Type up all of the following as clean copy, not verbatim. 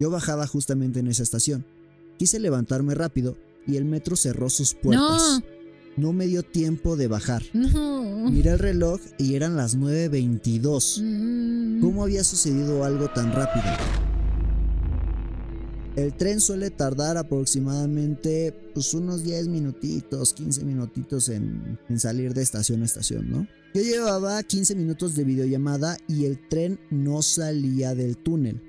Yo bajaba justamente en esa estación. Quise levantarme rápido y el metro cerró sus puertas. No me dio tiempo de bajar. No. Miré el reloj y eran las 9:22. ¿Cómo había sucedido algo tan rápido? El tren suele tardar aproximadamente unos 10 minutitos, 15 minutitos en salir de estación a estación, ¿no? Yo llevaba 15 minutos de videollamada y el tren no salía del túnel.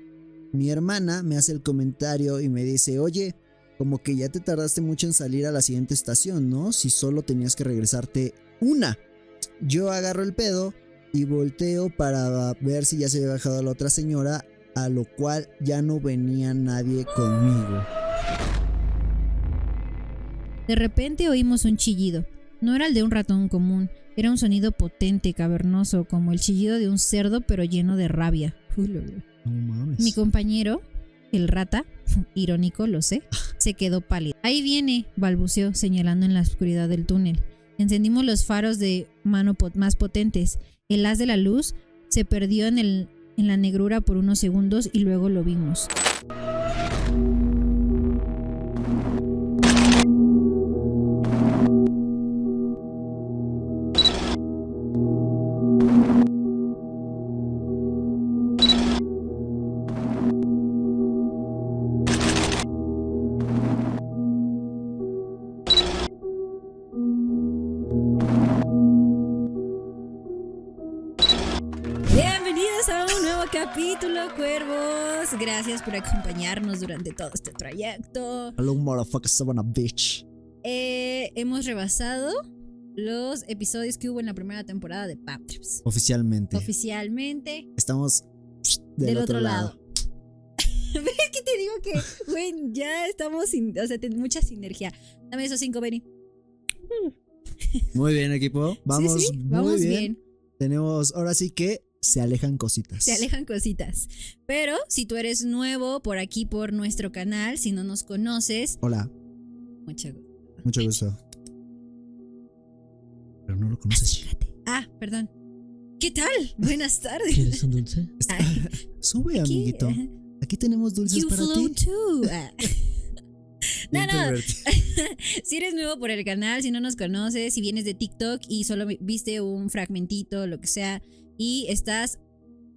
Mi hermana me hace el comentario y me dice, oye, como que ya te tardaste mucho en salir a la siguiente estación, ¿no? Si solo tenías que regresarte una. Yo agarro el pedo y volteo para ver si ya se había bajado la otra señora, a lo cual ya no venía nadie conmigo. De repente oímos un chillido. No era el de un ratón común, era un sonido potente, cavernoso, como el chillido de un cerdo, pero lleno de rabia. No mames. Mi compañero, el rata, irónico, lo sé, se quedó pálido. Ahí viene, balbuceó, señalando en la oscuridad del túnel. Encendimos los faros de mano más potentes. El haz de la luz se perdió en la negrura por unos segundos y luego lo vimos. Capítulo, cuervos. Gracias por acompañarnos durante todo este trayecto. Hello, motherfucker, Savannah bitch. Hemos rebasado los episodios que hubo en la primera temporada de Pam Trips. Oficialmente. Estamos del otro lado. ¿Ves que te digo que, güey, ya estamos mucha sinergia? Dame esos 5, Benny. Muy bien, equipo. Vamos, sí, muy vamos bien. Tenemos, ahora sí que se alejan cositas. Pero si tú eres nuevo por aquí, por nuestro canal, si no nos conoces. Hola. Mucho gusto. Pero no lo conoces. Ah, perdón. ¿Qué tal? Buenas tardes. ¿Quieres un dulce? Sube, amiguito. Aquí tenemos dulces para ti. Too. No. Si eres nuevo por el canal, si no nos conoces, si vienes de TikTok y solo viste un fragmentito, lo que sea, y estás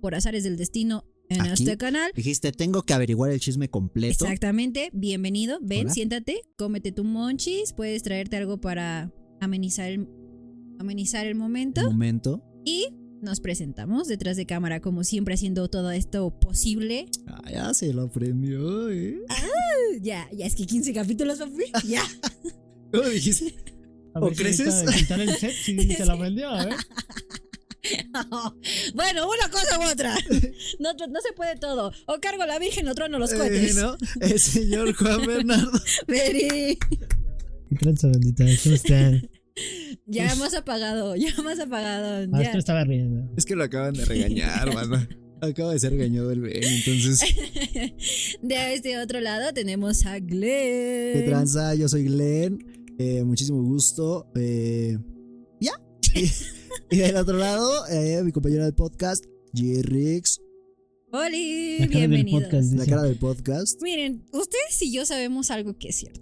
por azares del destino en aquí, este canal. Dijiste, tengo que averiguar el chisme completo. Exactamente, bienvenido. Ven, Hola. Siéntate, cómete tu monchis, puedes traerte algo para amenizar el momento. Y nos presentamos detrás de cámara, como siempre, haciendo todo esto posible. Ah, ya se lo aprendió, Ya es que 15 capítulos, papi. Ya. ¿Cómo dijiste? ¿O creces? Quitar el set si se la aprendió, a ver. Bueno, una cosa u otra. No se puede todo. O cargo a la Virgen o trono los cohetes. ¿No? El señor Juan Bernardo. Veri. ¿Qué tranza, bandita? ¿Cómo están? Ya más apagado. Esto estaba riendo. Es que lo acaban de regañar, mano. Acaba de ser regañado el Ben, entonces. De este otro lado tenemos a Glenn. ¿Qué tranza? Yo soy Glenn. Muchísimo gusto. Ya. Y del otro lado, mi compañera del podcast, G-Rix. ¡Holi! Bienvenidos. La cara del podcast. Miren, ustedes y yo sabemos algo que es cierto.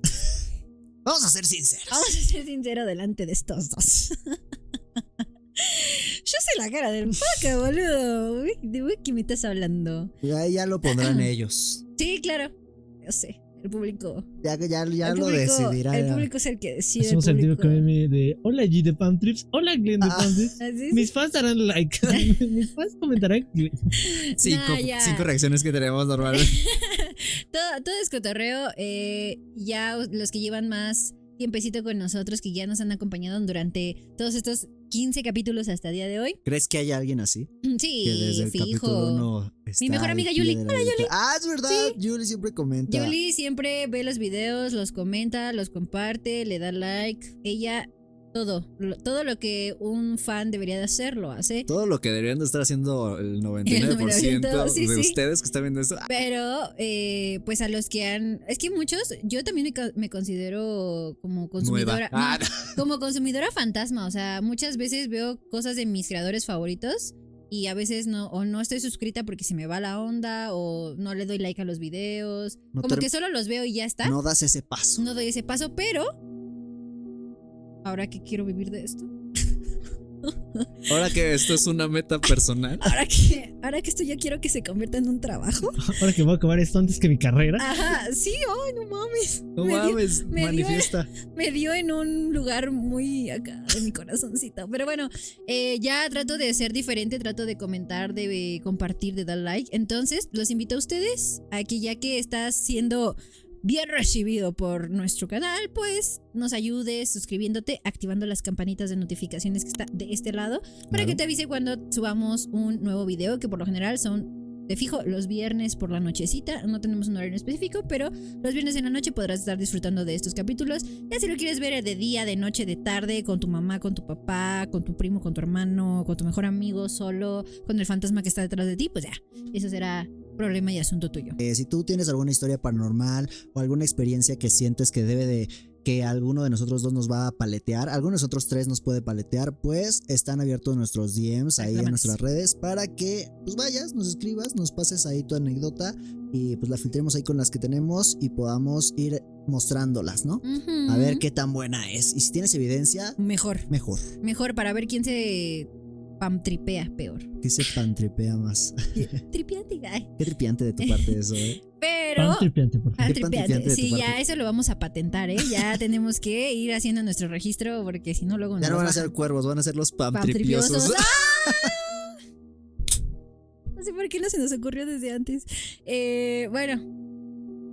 Vamos a ser sinceros. Vamos a ser sinceros delante de estos dos. Yo soy la cara del podcast, boludo. ¿De qué me estás hablando? Ya lo pondrán ellos. Sí, claro. Yo sé. El público. Ya lo decidirá. El público es el que decide. Hacemos el típico meme de hola G de Pam Trips, hola Glenn de Pam Trips. ¿Sí? Mis fans darán like. Mis fans comentarán. 5 reacciones que tenemos normalmente. Todo es cotorreo. Ya los que llevan más tiempecito con nosotros, que ya nos han acompañado durante todos estos 15 capítulos hasta el día de hoy. ¿Crees que hay alguien así? Sí, que desde el capítulo 1 está mi mejor amiga Yuli. Hola, Yuli. Ah, es verdad. Sí. Yuli siempre comenta. Yuli siempre ve los videos, los comenta, los comparte, le da like. Ella, todo lo que un fan debería de hacer, lo hace. Todo lo que deberían de estar haciendo el 99% sí, de ustedes que están viendo esto. Pero, pues a los que han... Es que muchos, yo también me considero como consumidora... como consumidora fantasma. O sea, muchas veces veo cosas de mis creadores favoritos y a veces no estoy suscrita porque se me va la onda o no le doy like a los videos. No Como te- que solo los veo y ya está. No das ese paso. No doy ese paso, pero ahora que quiero vivir de esto, Ahora que esto es una meta personal. ahora que esto ya quiero que se convierta en un trabajo. Ahora que voy a acabar esto antes que mi carrera. Ajá, sí, ay, no mames. No Me dio- mames, me dio- manifiesta. Me dio en un lugar muy acá de mi corazoncito. Pero bueno, ya trato de ser diferente, trato de comentar, de compartir, de dar like. Entonces, los invito a ustedes a que ya que estás siendo bien recibido por nuestro canal, pues nos ayudes suscribiéndote, activando las campanitas de notificaciones que está de este lado, para Claro. que te avise cuando subamos un nuevo video, que por lo general son, te fijo, los viernes por la nochecita. No tenemos un horario específico, pero los viernes en la noche podrás estar disfrutando de estos capítulos. Ya si lo quieres ver de día, de noche, de tarde, con tu mamá, con tu papá, con tu primo, con tu hermano, con tu mejor amigo, solo, con el fantasma que está detrás de ti, pues ya, eso será problema y asunto tuyo. Si tú tienes alguna historia paranormal o alguna experiencia que sientes que debe de que alguno de nosotros dos nos va a paletear, alguno de nosotros tres nos puede paletear, pues están abiertos nuestros DMs ahí en Reclamanes. nuestras redes para que pues vayas, nos escribas, nos pases ahí tu anécdota y pues la filtremos ahí con las que tenemos y podamos ir mostrándolas, ¿no? Ujú. A ver qué tan buena es. Y si tienes evidencia, Mejor, mejor. mejor para ver quién se tripea peor. Que se pantripea más. Tripeante, ay. Qué tripiante de tu parte eso, Pero Pan tripiante, por favor. Qué pantripiante de tu sí, parte. ya eso lo vamos a patentar, ¿eh? Ya tenemos que ir haciendo nuestro registro porque si no luego Ya nos no van a bajan. ser cuervos, van a ser los Pamtripiosos. pamtripiosos. ¡Ah! No sé por qué no se nos ocurrió desde antes. Bueno,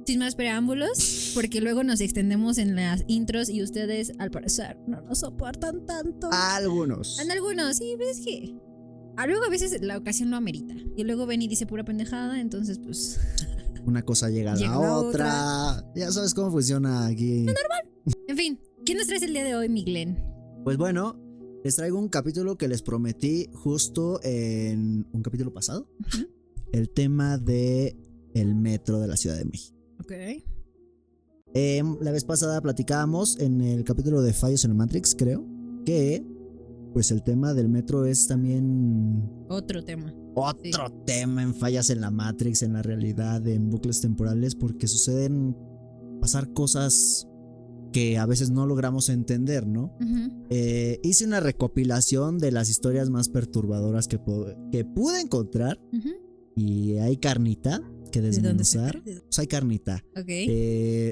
sin más preámbulos, porque luego nos extendemos en las intros y ustedes, al parecer, no nos soportan tanto. Algunos. En algunos, sí, pues es que luego a veces la ocasión lo amerita. Y luego ven y dice pura pendejada, entonces pues... Una cosa llega a Llega la la otra. Ya sabes cómo funciona aquí. En fin, ¿qué nos traes el día de hoy, mi Glenn? Pues bueno, les traigo un capítulo que les prometí justo en un capítulo pasado. Ujú. El tema de el metro de la Ciudad de México. Ok. La vez pasada platicábamos en el capítulo de Fallos en la Matrix, creo, que pues el tema del metro es también Otro tema. otro tema en fallas en la Matrix, en la realidad, en bucles temporales, porque suceden pasar cosas que a veces no logramos entender, ¿no? Ujú. Hice una recopilación de las historias más perturbadoras que pude encontrar Ujú. y hay carnita que ¿De dónde desmenuzar. sacar? Pues hay carnita. Ok.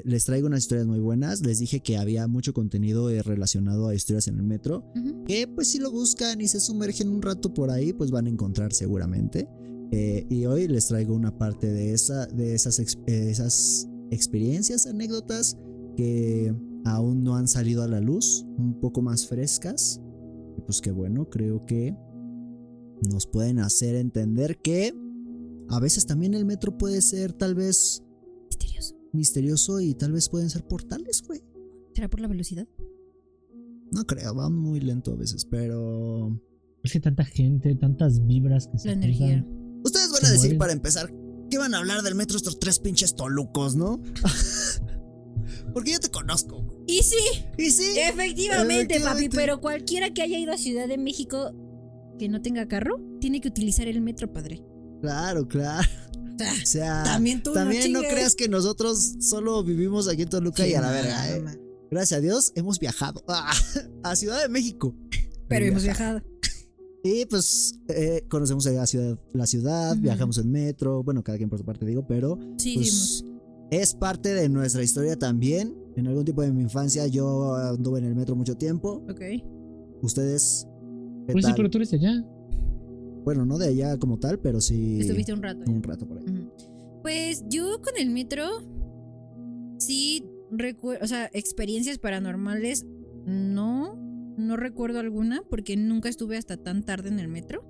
Les traigo unas historias muy buenas. Les dije que había mucho contenido relacionado a historias en el metro. Ujú. Que pues si lo buscan y se sumergen un rato por ahí, pues van a encontrar seguramente. Y hoy les traigo una parte de esas experiencias, anécdotas que aún no han salido a la luz, un poco más frescas. Y pues que bueno, creo que nos pueden hacer entender que a veces también el metro puede ser tal vez Misterioso. misterioso y tal vez pueden ser portales, güey. ¿Será por la velocidad? No creo, van muy lento a veces, pero... Es que tanta gente, tantas vibras que se La energía. cruzan. Ustedes van Se a decir mueren. para empezar, ¿qué van a hablar del metro estos tres pinches tolucos, no? Porque yo te conozco. Y sí, Y sí, efectivamente, papi, efectivamente. pero cualquiera que haya ido a Ciudad de México que no tenga carro, tiene que utilizar el metro, padre. Claro, claro. O sea, También tú no no chingues. creas que nosotros solo vivimos aquí en Toluca y a la verga, ¿eh? Gracias a Dios hemos viajado a Ciudad de México. Pero hemos viajado. Y pues conocemos la ciudad, Ujú. viajamos en metro, bueno, cada quien por su parte digo, pero Sí, pues, es parte de nuestra historia también. En algún tiempo de mi infancia yo anduve en el metro mucho tiempo. ok. ¿Ustedes qué Pues sí, tal? pero tú eres de allá. Bueno, no de allá como tal, pero sí Estuviste un rato. un rato por ahí. Ujú. Pues yo con el metro sí recuerdo, o sea, experiencias paranormales no recuerdo alguna porque nunca estuve hasta tan tarde en el metro,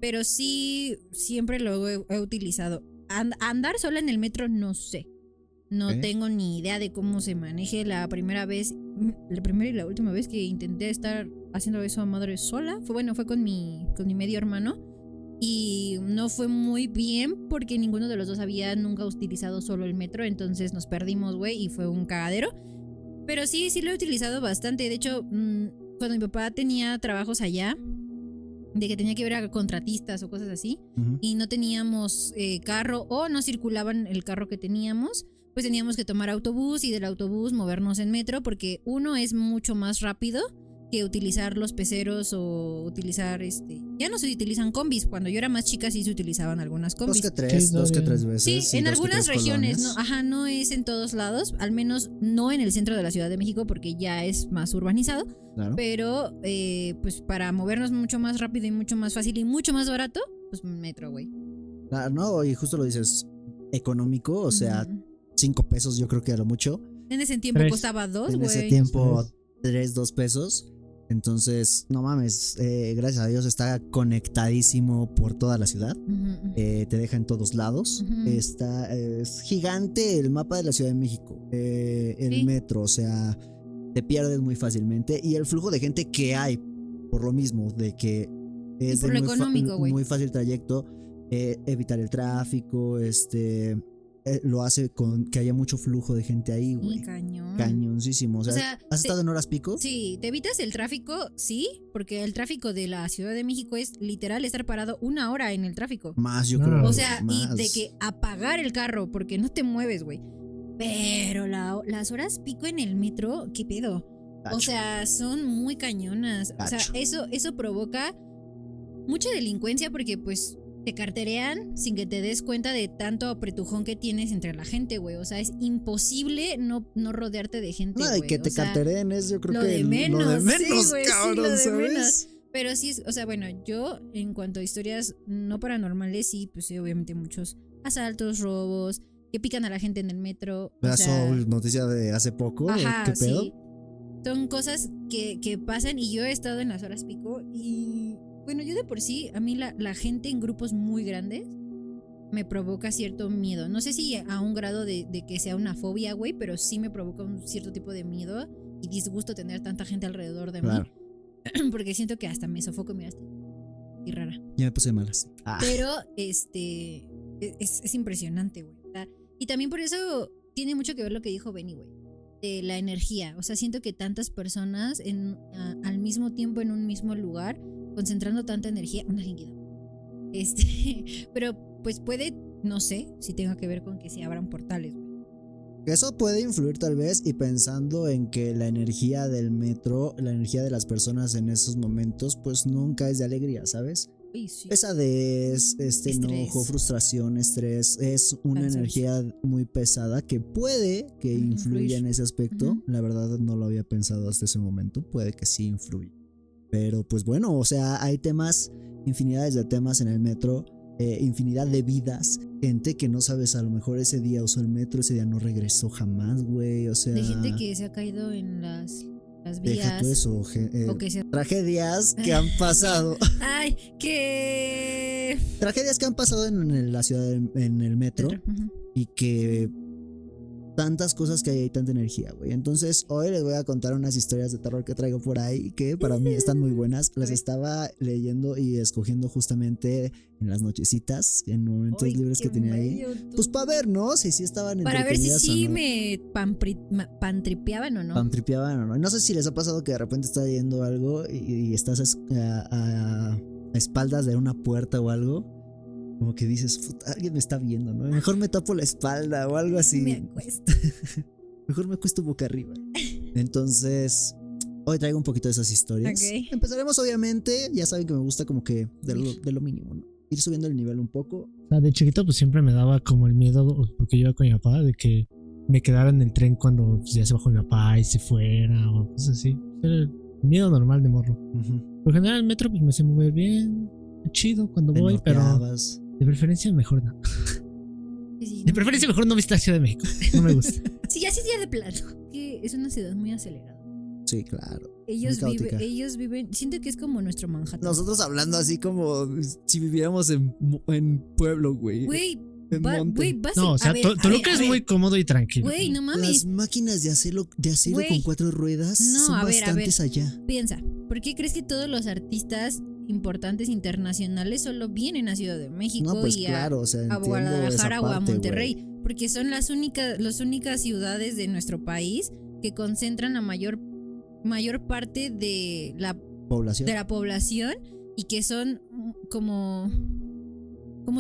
pero sí siempre lo he utilizado. Andar sola en el metro no sé. No Ok. tengo ni idea de cómo se maneje. La primera y la última vez que intenté estar haciendo eso a madre sola fue con mi medio hermano. Y no fue muy bien porque ninguno de los dos había nunca utilizado solo el metro. Entonces nos perdimos, güey, y fue un cagadero. Pero sí lo he utilizado bastante. De hecho, cuando mi papá tenía trabajos allá, de que tenía que ver a contratistas o cosas así, Ujú. y no teníamos carro o no circulaban el carro que teníamos, pues teníamos que tomar autobús y del autobús movernos en metro, porque uno es mucho más rápido que utilizar los peceros o utilizar ya no se utilizan combis. Cuando yo era más chica sí se utilizaban algunas Dos combis. que tres, Sí, dos que tres todavía. veces. Sí, y en dos que algunas tres regiones, colonias. no es en todos lados, al menos no en el centro de la Ciudad de México porque ya es más urbanizado, Claro. pero pues para movernos mucho más rápido y mucho más fácil y mucho más barato, pues metro, güey. Claro, no, y justo lo dices, económico, o sea, Ujú. 5 pesos yo creo que a lo mucho. En ese tiempo 3. costaba 2, En ese güey. tiempo, Sí. 3, 2 pesos. Entonces, no mames, gracias a Dios está conectadísimo por toda la ciudad. Ujú, ujú. Te deja en todos lados. Ujú. Es gigante el mapa de la Ciudad de México. El Sí. metro, o sea, te pierdes muy fácilmente. Y el flujo de gente que hay, por lo mismo, de que es por de lo económico, güey. muy fácil trayecto, evitar el tráfico, lo hace con que haya mucho flujo de gente ahí, Sí, güey. cañón. Cañoncísimo. O sea, sea, ¿has te- estado en horas pico? Sí, te evitas el tráfico, sí, porque el tráfico de la Ciudad de México es literal estar parado 1 hora en el tráfico. Más, yo No. creo. O güey, sea, y más. de que apagar el carro porque no te mueves, güey. Pero las horas pico en el metro, ¿qué pedo? O Gacho. sea, son muy cañonas. O sea, Gacho. eso provoca mucha delincuencia porque pues te carterean sin que te des cuenta de tanto apretujón que tienes entre la gente, güey. O sea, es imposible no rodearte de gente, No, güey. y que te O sea, carteren es yo creo lo que de lo menos, de sí, menos, güey, sí, cabrón, lo de ¿sabes? menos. Pero sí, o sea, bueno, yo en cuanto a historias no paranormales, sí, pues sí, obviamente muchos asaltos, robos, que pican a la gente en el metro. O La sea, Soul, noticia de hace poco. ajá, ¿Qué pedo? sí. Son cosas que pasan y yo he estado en las horas pico y bueno, yo de por sí, a mí la gente en grupos muy grandes me provoca cierto miedo. No sé si a un grado de que sea una fobia, güey, pero sí me provoca un cierto tipo de miedo y disgusto tener tanta gente alrededor de Claro. mí. Porque siento que hasta me sofoco, mira, y rara. Ya me puse malas. Ah, Pero es impresionante, güey. O sea, y también por eso tiene mucho que ver lo que dijo Benny, güey. De la energía. O sea, siento que tantas personas al mismo tiempo en un mismo lugar, concentrando tanta energía, una linguida. Pero pues puede, no sé, si tenga que ver con que se abran portales, güey. eso puede influir tal vez, y pensando en que la energía del metro, la energía de las personas en esos momentos, pues nunca es de alegría, ¿sabes? Uy, sí. Pesadez, Estrés. enojo, frustración, estrés, es una Cansancio. energía muy pesada que puede que Ujú, influya influir. en ese aspecto. Ujú. La verdad no lo había pensado hasta ese momento, puede que sí influya. Pero pues bueno, o sea, hay temas, infinidades de temas en el metro, infinidad de vidas, gente que no sabes, a lo mejor ese día usó el metro, ese día no regresó jamás, güey, o sea... De gente que se ha caído en las Deja vías. tú eso, O que se... tragedias que han pasado. Ay, que... Tragedias que han pasado en la ciudad, en el metro, Ujú. y que tantas cosas que hay tanta energía, güey. Entonces, hoy les voy a contar unas historias de terror que traigo por ahí que para mí están muy buenas. Las estaba leyendo y escogiendo justamente en las nochecitas, en momentos Ay, libres que qué tenía ahí. bello tú. Pues para ver, ¿no? Si sí estaban Para ver si entretenidas sí o no. me pantripeaban o no. Pantripeaban o no. No sé si les ha pasado que de repente estás leyendo algo y estás a espaldas de una puerta o algo. Como que dices, "Puta, alguien me está viendo, ¿no? Mejor me tapo la espalda o algo así. Me acuesto. Mejor me acuesto boca arriba. Entonces, hoy traigo un poquito de esas historias. Ok. Empezaremos, obviamente, ya saben que me gusta como que de lo mínimo, ¿no? Ir subiendo el nivel un poco. O sea, de chiquito pues siempre me daba como el miedo, porque yo iba con mi papá, de que me quedara en el tren cuando pues, ya se bajó mi papá y se fuera o cosas así. Era el miedo normal de morro. Por general el metro pues me hace mover bien, chido cuando Te voy, pero norteabas. de preferencia mejor no. Sí, De no. preferencia mejor no visitar Ciudad de México. No me gusta. Sí, ya sí es de plano. Que es una ciudad muy acelerada. Sí, claro. Ellos Muy caótica. viven, siento que es como nuestro Manhattan. Nosotros hablando así como si viviéramos en pueblo, güey. Güey, En monte. güey, vas No, o sea, a ver, Toluca a es ver. muy cómodo y tranquilo. Güey, no Las mames. máquinas de acero Güey. con 4 ruedas No, son a ver, bastantes allá. Piensa, ¿por qué crees que todos los artistas importantes internacionales solo vienen a Ciudad de México No, pues y claro, o sea, a entiendo Guadalajara esa o a parte, Monterrey? güey. Porque son las únicas ciudades de nuestro país que concentran la mayor parte de la Población. población y que son como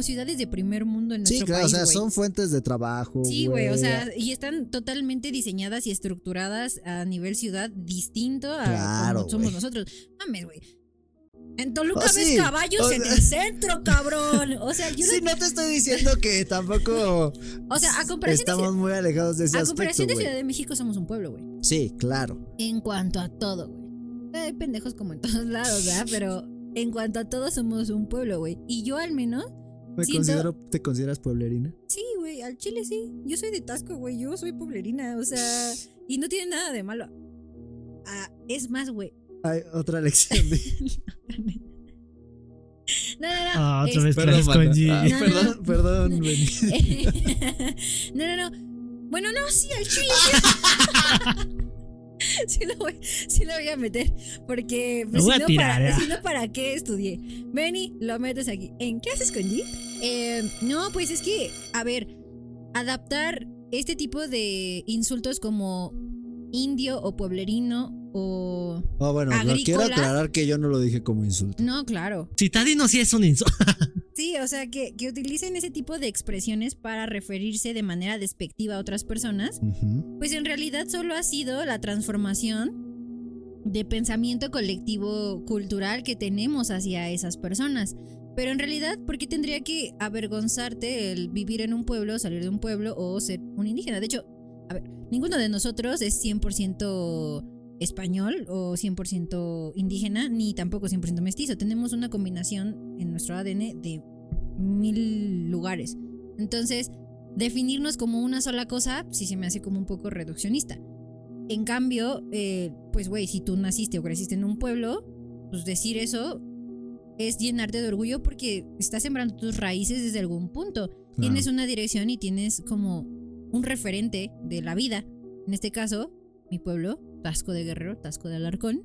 ciudades de primer mundo en nuestro Sí, claro, país, o sea, güey. son fuentes de trabajo. Sí, güey, o sea, y están totalmente diseñadas y estructuradas a nivel ciudad distinto a Claro, como somos güey. nosotros. Mames, güey. En Toluca Oh, ves sí. caballos O en sea- el centro, cabrón. O sea, yo Sí, no te estoy diciendo que tampoco o sea, a comparación estamos muy alejados de ese a aspecto, comparación de güey. Ciudad de México somos un pueblo, güey. Sí, claro. En cuanto a todo, güey. Hay pendejos como en todos lados, ¿verdad? Pero en cuanto a todo somos un pueblo, güey. Y yo al menos, ¿Te consideras pueblerina? sí, güey, al chile sí. Yo soy de Tasco, güey. Yo soy pueblerina, o sea, y no tiene nada de malo. Ah, es más, güey. Hay otra lección de... No, no, no. Ah, otra vez Perdón, clases con manda. G. Ay, No, no, Perdón, perdón, Benny. No, no, no. Bueno, no, sí, al chile sí. Sí lo voy a meter. Porque Lo voy a tirar, ya. si no, ¿para qué estudié? Benny, lo metes aquí. ¿En qué haces con G? No, pues es que, a ver, adaptar este tipo de insultos como indio o pueblerino o... Oh, bueno, no, Agrícola. quiero aclarar que yo no lo dije como insulto. No, claro. Citadino sí es un insulto. Sí, o sea, que utilicen ese tipo de expresiones para referirse de manera despectiva a otras personas, Ujú. pues en realidad solo ha sido la transformación de pensamiento colectivo cultural que tenemos hacia esas personas. Pero en realidad, ¿por qué tendría que avergonzarte el vivir en un pueblo, salir de un pueblo o ser un indígena? De hecho, a ver, ninguno de nosotros es 100% español o 100% indígena, ni tampoco 100% mestizo. Tenemos una combinación en nuestro ADN de 1000 lugares. Entonces, definirnos como una sola cosa sí se me hace como un poco reduccionista. En cambio, pues güey, si tú naciste o creciste en un pueblo, pues decir eso es llenarte de orgullo porque estás sembrando tus raíces desde algún punto. Tienes una dirección y tienes como un referente de la vida. En este caso, mi pueblo, Tasco de Guerrero, Tasco de Alarcón,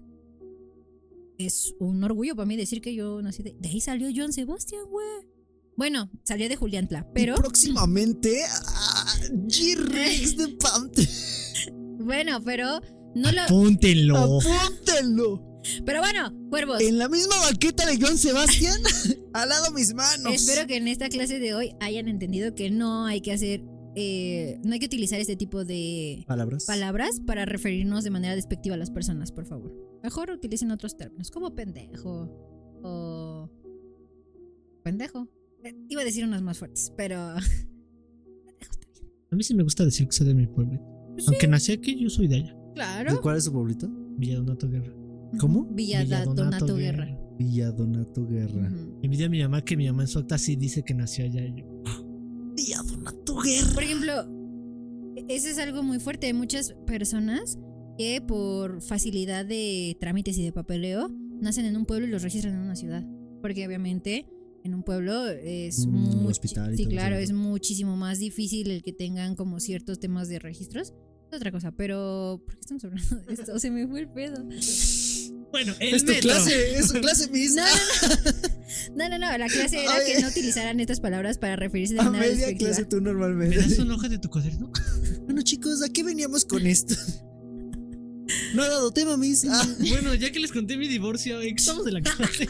es un orgullo para mí decir que yo nací de ahí salió Joan Sebastián, güey. Bueno, salió de Juliantla, pero... Y próximamente, G-Rex de Pante. Bueno, pero no lo... Apúntenlo. Apúntenlo. Pero bueno, cuervos. En la misma banqueta de Joan Sebastián, al lado mis manos. Espero que en esta clase de hoy hayan entendido que no hay que hacer... no hay que utilizar este tipo de palabras para referirnos de manera despectiva a las personas, por favor. Mejor utilicen otros términos, como pendejo o... Pendejo. Iba a decir unas más fuertes, pero... Pendejo está bien. A mí sí me gusta decir que soy de mi pueblo. Pues Aunque nací aquí, yo soy de allá. Claro. ¿Cuál es su pueblito? Villa Donato Guerra. ¿Cómo? Villa Donato Guerra. Villa Donato Guerra. Ujú. Envidia a mi mamá que mi mamá en su acta sí dice que nació allá. Y yo, Villa Donato Guerra. Por ejemplo, eso es algo muy fuerte. Hay muchas personas que por facilidad de trámites y de papeleo nacen en un pueblo y los registran en una ciudad. Porque obviamente en un pueblo es Un hospital y sí, todo claro, eso. es muchísimo más difícil el que tengan como ciertos temas de registros. Es otra cosa, pero ¿por qué estamos hablando de esto? Se me fue el pedo. bueno, el Es tu metro. clase, es su clase, Miss. No, la clase era Oye. que no utilizaran estas palabras para referirse de A manera media despectiva. clase tú ¿Me normalmente. das una hoja de tu cuaderno? Bueno, chicos, ¿a qué veníamos con esto? No ha dado tema, Miss. Bueno, ya que les conté mi divorcio, estamos de la clase.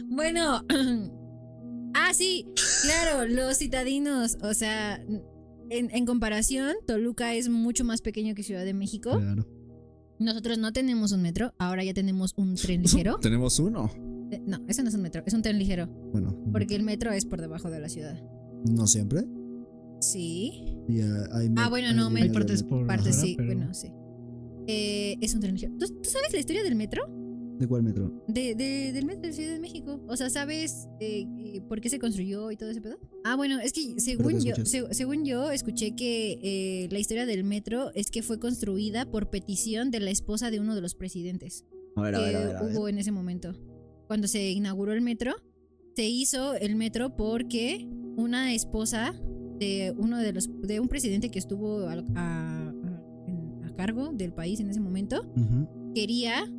Bueno, sí, claro, los citadinos, o sea, en comparación, Toluca es mucho más pequeño que Ciudad de México. Claro. Nosotros no tenemos un metro, ahora ya tenemos un tren ligero. Tenemos uno. No, eso no es un metro, es un tren ligero, Bueno, porque el metro es por debajo de la ciudad. no siempre. Sí. Y, Bueno, no, Hay partes por Partes afuera, sí, pero- bueno, sí. Es un tren ligero. ¿Tú sabes la historia del metro? ¿De cuál metro? Del metro de Ciudad de México. O sea, ¿sabes por qué se construyó y todo ese pedo? Bueno, es que según ¿qué yo, escuchas? según yo escuché que la historia del metro es que fue construida por petición de la esposa de uno de los presidentes A ver, que hubo en ese momento. Cuando se inauguró el metro, se hizo el metro porque una esposa de de un presidente que estuvo a cargo del país en ese momento Ujú. quería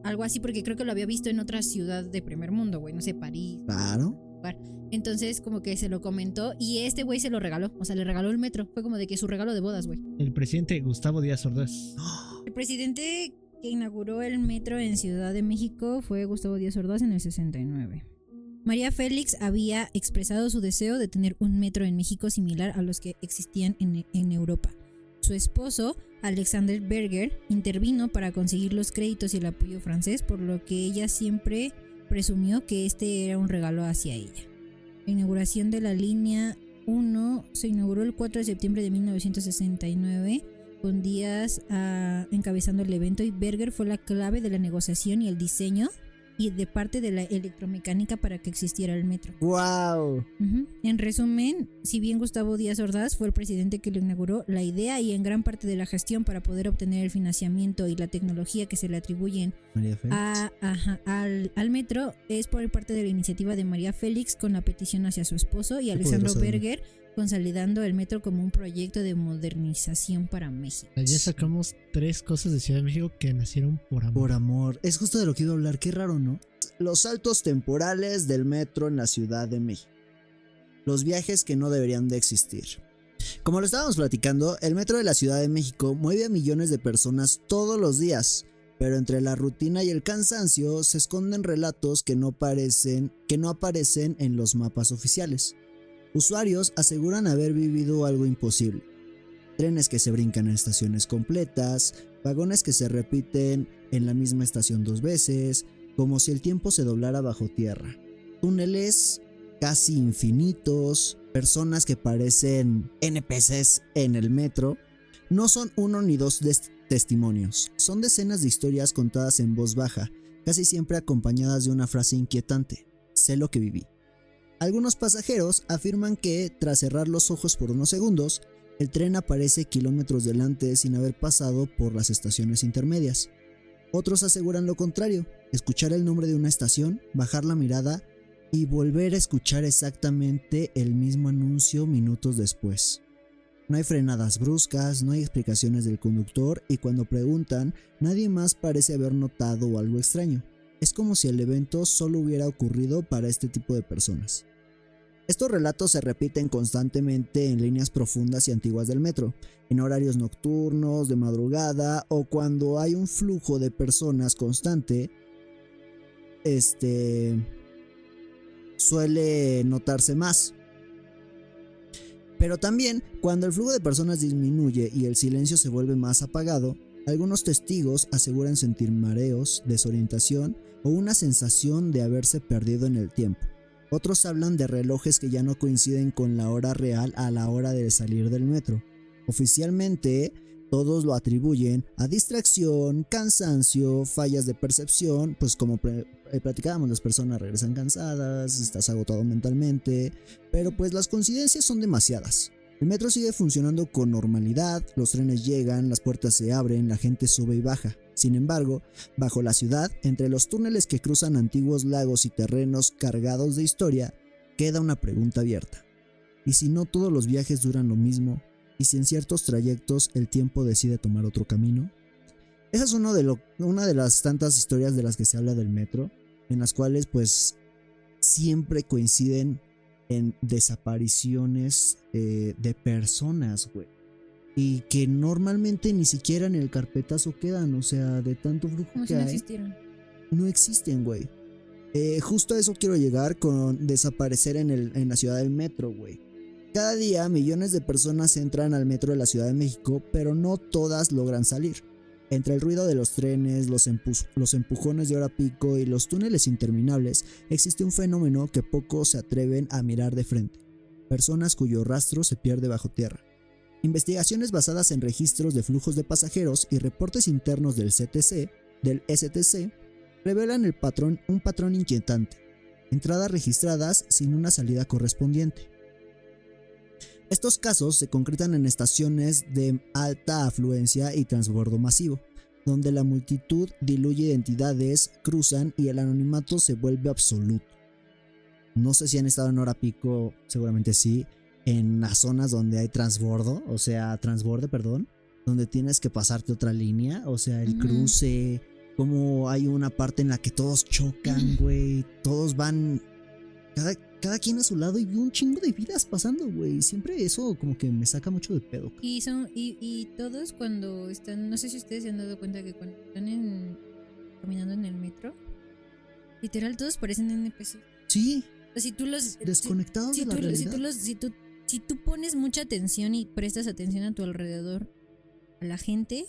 algo así porque creo que lo había visto en otra ciudad de primer mundo, güey, no sé, París. Claro. Entonces como que se lo comentó y este güey se lo regaló, o sea, le regaló el metro, fue como de que su regalo de bodas, güey. El presidente Gustavo Díaz Ordaz. El presidente que inauguró el metro en Ciudad de México fue Gustavo Díaz Ordaz en el 69. María Félix había expresado su deseo de tener un metro en México similar a los que existían en Europa. Su esposo, Alexander Berger, intervino para conseguir los créditos y el apoyo francés, por lo que ella siempre presumió que este era un regalo hacia ella. La inauguración de la línea 1 se inauguró el 4 de septiembre de 1969, con Díaz encabezando el evento, y Berger fue la clave de la negociación y el diseño y de parte de la electromecánica para que existiera el metro. ¡Wow! En resumen, si bien Gustavo Díaz Ordaz fue el presidente que lo inauguró, la idea y en gran parte de la gestión para poder obtener el financiamiento y la tecnología que se le atribuyen al metro es por parte de la iniciativa de María Félix, con la petición hacia su esposo y Alexandro Berger, consolidando el metro como un proyecto de modernización para México. Ya sacamos 3 cosas de Ciudad de México que nacieron por amor. Por amor. Es justo de lo que iba a hablar. Qué raro, ¿no? Los saltos temporales del metro en la Ciudad de México. Los viajes que no deberían de existir. Como lo estábamos platicando, el metro de la Ciudad de México mueve a millones de personas todos los días. Pero entre la rutina y el cansancio se esconden relatos que no aparecen en los mapas oficiales. Usuarios aseguran haber vivido algo imposible. Trenes que se brincan en estaciones completas, vagones que se repiten en la misma estación 2 veces, como si el tiempo se doblara bajo tierra. Túneles casi infinitos, personas que parecen NPCs en el metro. No son 1 ni 2 testimonios, son decenas de historias contadas en voz baja, casi siempre acompañadas de una frase inquietante: sé lo que viví. Algunos pasajeros afirman que, tras cerrar los ojos por unos segundos, el tren aparece kilómetros delante sin haber pasado por las estaciones intermedias. Otros aseguran lo contrario: escuchar el nombre de una estación, bajar la mirada y volver a escuchar exactamente el mismo anuncio minutos después. No hay frenadas bruscas, no hay explicaciones del conductor, y cuando preguntan, nadie más parece haber notado algo extraño. Es como si el evento solo hubiera ocurrido para este tipo de personas. Estos relatos se repiten constantemente en líneas profundas y antiguas del metro, en horarios nocturnos, de madrugada o cuando hay un flujo de personas constante. Suele notarse más. Pero también, cuando el flujo de personas disminuye y el silencio se vuelve más apagado, algunos testigos aseguran sentir mareos, desorientación o una sensación de haberse perdido en el tiempo. Otros hablan de relojes que ya no coinciden con la hora real a la hora de salir del metro. Oficialmente, todos lo atribuyen a distracción, cansancio, fallas de percepción, pues como platicábamos, las personas regresan cansadas, estás agotado mentalmente, pero pues las coincidencias son demasiadas. El metro sigue funcionando con normalidad, los trenes llegan, las puertas se abren, la gente sube y baja. Sin embargo, bajo la ciudad, entre los túneles que cruzan antiguos lagos y terrenos cargados de historia, queda una pregunta abierta. ¿Y si no todos los viajes duran lo mismo? ¿Y si en ciertos trayectos el tiempo decide tomar otro camino? Esa es una de las tantas historias de las que se habla del metro, en las cuales pues siempre coinciden en desapariciones de personas, güey. Y que normalmente ni siquiera en el carpetazo quedan, o sea, de tanto flujo como que si no hay. existieran. No existen, güey. Justo a eso quiero llegar con desaparecer en la ciudad del metro, güey. Cada día millones de personas entran al metro de la Ciudad de México, pero no todas logran salir. Entre el ruido de los trenes, los empujones de hora pico y los túneles interminables, existe un fenómeno que pocos se atreven a mirar de frente: personas cuyo rastro se pierde bajo tierra. Investigaciones basadas en registros de flujos de pasajeros y reportes internos del STC, revelan un patrón inquietante: entradas registradas sin una salida correspondiente. Estos casos se concretan en estaciones de alta afluencia y transbordo masivo, donde la multitud diluye identidades, cruzan y el anonimato se vuelve absoluto. No sé si han estado en hora pico, seguramente sí, en las zonas donde hay transborde, donde tienes que pasarte otra línea, o sea, el cruce, como hay una parte en la que todos chocan, güey, todos van, cada quien a su lado y veo un chingo de vidas pasando, güey. Siempre eso como que me saca mucho de pedo. Y todos cuando están, no sé si ustedes se han dado cuenta que cuando están caminando en el metro, literal todos parecen NPC. Sí. O sea, si tú los desconectados de la realidad. Si tú pones mucha atención y prestas atención a tu alrededor, a la gente,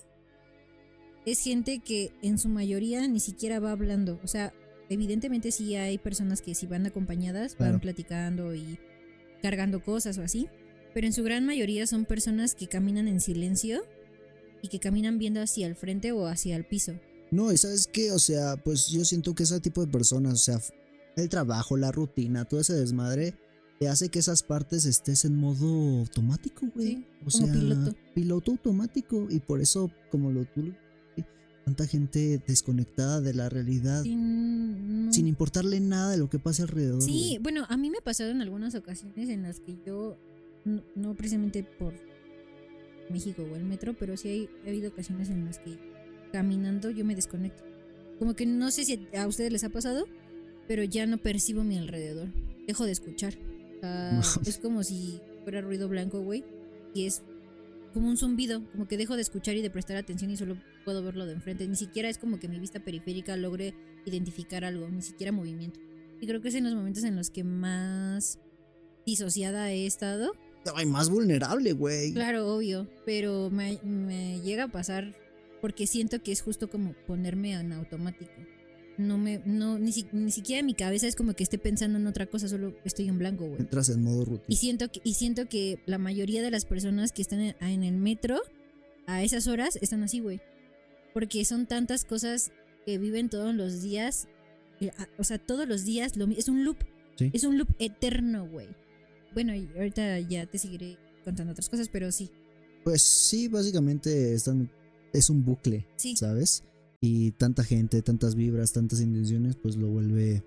es gente que en su mayoría ni siquiera va hablando. O sea, evidentemente sí hay personas que si van acompañadas, claro, van platicando y cargando cosas o así, pero en su gran mayoría son personas que caminan en silencio y que caminan viendo hacia el frente o hacia el piso. No, y ¿sabes qué? O sea, pues yo siento que ese tipo de personas, o sea, el trabajo, la rutina, todo ese desmadre, te hace que esas partes estés en modo automático, güey. Sí, o como sea, piloto automático. Y por eso, como tanta gente desconectada de la realidad, sin importarle nada de lo que pase alrededor. Sí, güey. bueno, a mí me ha pasado en algunas ocasiones en las que yo, no precisamente por México o el metro, pero sí ha habido ocasiones en las que caminando yo me desconecto. Como que no sé si a ustedes les ha pasado, pero ya no percibo mi alrededor. Dejo de escuchar. Es como si fuera ruido blanco, güey. Y es como un zumbido. Como que dejo de escuchar y de prestar atención y solo puedo verlo de enfrente. Ni siquiera es como que mi vista periférica logre identificar algo. Ni siquiera movimiento. Y creo que es en los momentos en los que más disociada he estado. Ay, más vulnerable, güey. Claro, obvio. Pero me llega a pasar porque siento que es justo como ponerme en automático. Ni siquiera mi cabeza es como que esté pensando en otra cosa, solo estoy en blanco, güey. Entras en modo rutina. Y siento que la mayoría de las personas que están en el metro a esas horas están así, güey. Porque son tantas cosas que viven todos los días. O sea, todos los días es un loop. ¿Sí? Es un loop eterno, güey. Bueno, y ahorita ya te seguiré contando otras cosas, pero sí. Pues sí, básicamente es un bucle, Sí. ¿sabes? Y tanta gente, tantas vibras, tantas intenciones, pues lo vuelve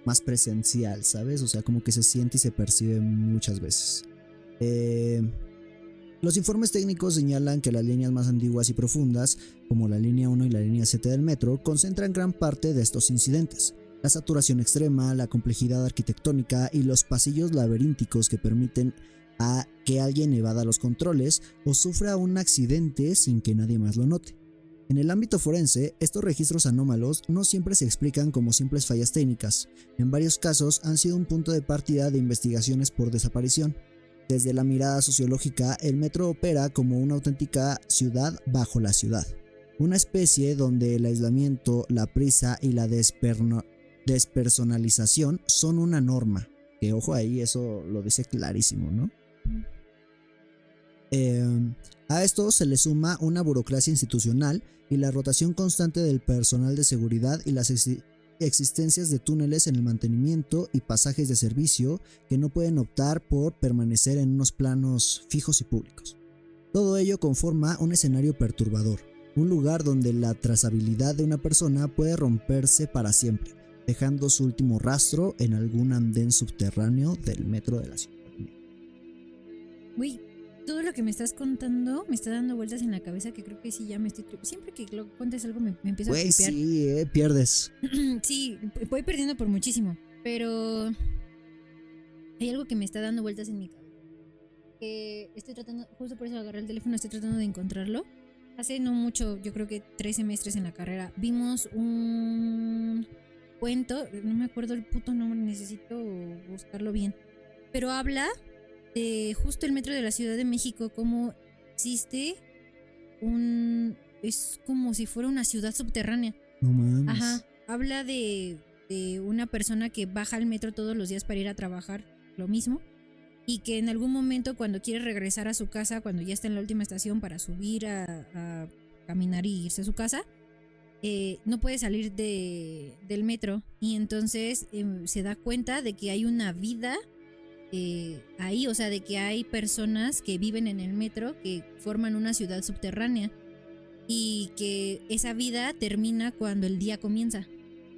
más presencial, ¿sabes? O sea, como que se siente y se percibe muchas veces. Los informes técnicos señalan que las líneas más antiguas y profundas, como la línea 1 y la línea 7 del metro, concentran gran parte de estos incidentes. La saturación extrema, la complejidad arquitectónica y los pasillos laberínticos que permiten a que alguien evada los controles o sufra un accidente sin que nadie más lo note. En el ámbito forense, estos registros anómalos no siempre se explican como simples fallas técnicas. En varios casos han sido un punto de partida de investigaciones por desaparición. Desde la mirada sociológica, el metro opera como una auténtica ciudad bajo la ciudad. Una especie donde el aislamiento, la prisa y la despersonalización son una norma. Que ojo ahí, eso lo dice clarísimo, ¿no? A esto se le suma una burocracia institucional y la rotación constante del personal de seguridad y las existencias de túneles en el mantenimiento y pasajes de servicio que no pueden optar por permanecer en unos planos fijos y públicos. Todo ello conforma un escenario perturbador, un lugar donde la trazabilidad de una persona puede romperse para siempre, dejando su último rastro en algún andén subterráneo del metro de la ciudad. Güey, todo lo que me estás contando me está dando vueltas en la cabeza que creo que sí ya me estoy... Siempre que lo cuentes algo me empieza a tripear. Sí, pierdes. Sí, voy perdiendo por muchísimo, pero hay algo que me está dando vueltas en mi cabeza. Que estoy tratando, justo por eso agarré el teléfono, estoy tratando de encontrarlo. Hace no mucho, yo creo que 3 semestres en la carrera, vimos un cuento, no me acuerdo el puto nombre, necesito buscarlo bien, pero habla de justo el metro de la Ciudad de México, cómo existe es como si fuera una ciudad subterránea. No mames. Ajá, habla de una persona que baja al metro todos los días para ir a trabajar, lo mismo, y que en algún momento cuando quiere regresar a su casa, cuando ya está en la última estación para subir a caminar y irse a su casa, no puede salir del metro, y entonces se da cuenta de que hay una vida ahí, o sea, de que hay personas que viven en el metro que forman una ciudad subterránea y que esa vida termina cuando el día comienza.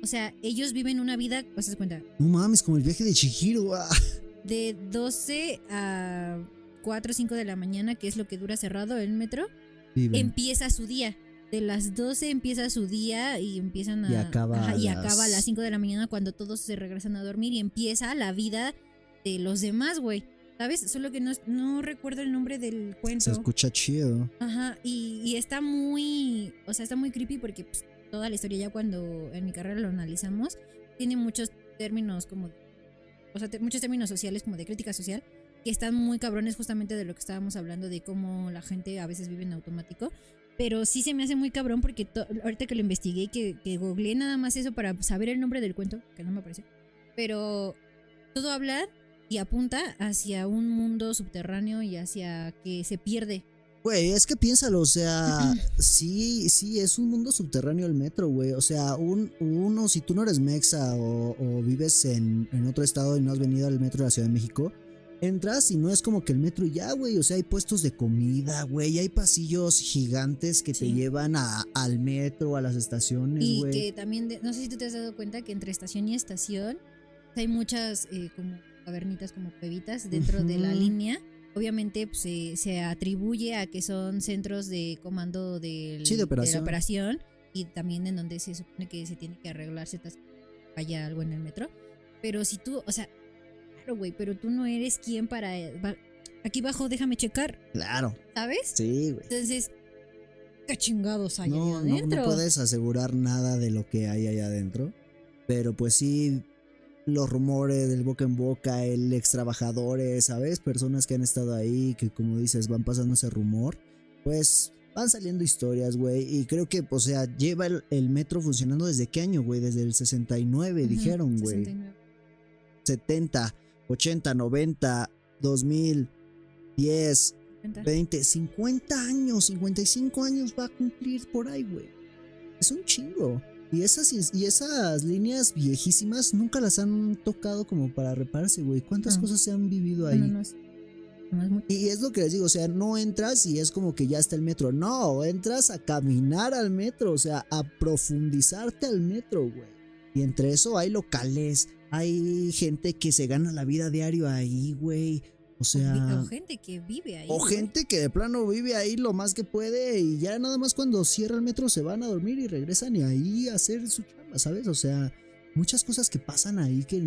O sea, ellos viven una vida, ¿os das cuenta? No mames, como el viaje de Chihiro. De 12 a 4 o 5 de la mañana, que es lo que dura cerrado el metro, Sí, empieza su día. de las 12 empieza su día y empiezan a... Y acaba acaba a las 5 de la mañana cuando todos se regresan a dormir y empieza la vida de los demás, güey. ¿Sabes? Solo que no recuerdo el nombre del cuento. Se escucha chido. Ajá, y está muy... O sea, está muy creepy porque pues, toda la historia ya cuando en mi carrera lo analizamos, tiene muchos términos como... O sea, muchos términos sociales como de crítica social que están muy cabrones justamente de lo que estábamos hablando de cómo la gente a veces vive en automático. Pero sí se me hace muy cabrón porque ahorita que lo investigué y que googleé nada más eso para saber el nombre del cuento, que no me aparece, pero todo habla y apunta hacia un mundo subterráneo y hacia que se pierde. Güey, es que piénsalo, o sea, sí, es un mundo subterráneo el metro, güey. O sea, uno, si tú no eres mexa o vives en otro estado y no has venido al metro de la Ciudad de México, entras y no es como que el metro y ya, güey. O sea, hay puestos de comida, güey. Hay pasillos gigantes que te llevan al metro, a las estaciones, güey. Y que también, no sé si tú te has dado cuenta que entre estación y estación hay muchas como cavernitas, como cuevitas dentro de la línea. Obviamente pues, se atribuye a que son centros de comando de la operación y también en donde se supone que se tiene que arreglar ciertas cosas, haya algo en el metro. Pero si tú, o sea, claro, güey, pero tú no eres quien para... Aquí abajo, déjame checar. Claro. ¿Sabes? Sí, güey. Entonces, ¿qué chingados hay ahí adentro? No puedes asegurar nada de lo que hay allá adentro. Pero pues sí, los rumores del boca en boca, el ex trabajadores, ¿sabes? Personas que han estado ahí, que como dices, van pasando ese rumor. Pues van saliendo historias, güey. Y creo que, o sea, lleva el metro funcionando ¿desde qué año, güey? Desde el 69, dijeron, güey. 70, 80, 90, 2000, 10, 20, 50 años, 55 años va a cumplir por ahí, güey. Es un chingo. Y esas líneas viejísimas nunca las han tocado como para repararse, güey. ¿Cuántas cosas se han vivido ahí? No es y es lo que les digo, o sea, no entras y es como que ya está el metro. No, entras a caminar al metro, o sea, a profundizarte al metro, güey. Y entre eso hay locales, hay gente que se gana la vida diario ahí, güey. O sea... O gente que vive ahí. O gente que de plano vive ahí lo más que puede y ya nada más cuando cierra el metro se van a dormir y regresan y ahí a hacer su chamba, ¿sabes? O sea, muchas cosas que pasan ahí que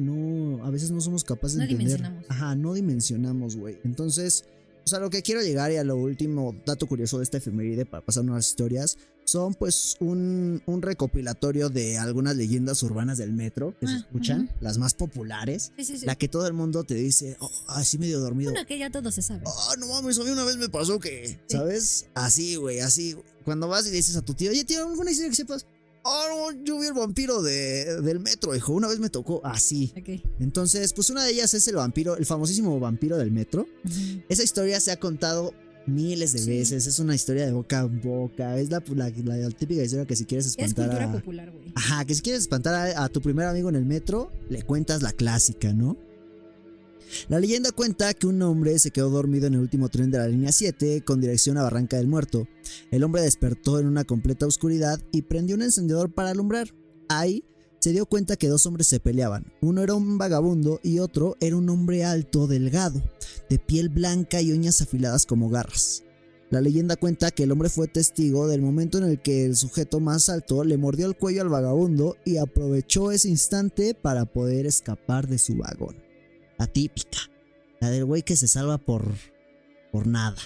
a veces no somos capaces de entender. Dimensionamos. Ajá, no dimensionamos, güey. Entonces, o sea, lo que quiero llegar y a lo último dato curioso de esta efeméride para pasar unas historias son pues un recopilatorio de algunas leyendas urbanas del metro que se escuchan, las más populares, sí. la que todo el mundo te dice, así medio dormido. Una que ya todo se sabe. No mames, a mí una vez me pasó que, ¿sabes? Así, güey, así. Cuando vas y dices a tu tío, oye, tío, ¿alguna historia que sepas? No, yo vi el vampiro del metro, hijo. Una vez me tocó así. Okay. Entonces, pues una de ellas es el famosísimo vampiro del metro. Esa historia se ha contado miles de veces. Es una historia de boca en boca. Es la típica historia que si quieres espantar es cultura popular, güey. Ajá, que si quieres espantar a tu primer amigo en el metro, le cuentas la clásica, ¿no? La leyenda cuenta que un hombre se quedó dormido en el último tren de la línea 7 con dirección a Barranca del Muerto. El hombre despertó en una completa oscuridad y prendió un encendedor para alumbrar. Ahí se dio cuenta que dos hombres se peleaban. Uno era un vagabundo y otro era un hombre alto, delgado, de piel blanca y uñas afiladas como garras. La leyenda cuenta que el hombre fue testigo del momento en el que el sujeto más alto le mordió el cuello al vagabundo y aprovechó ese instante para poder escapar de su vagón. La típica, la del güey que se salva por nada.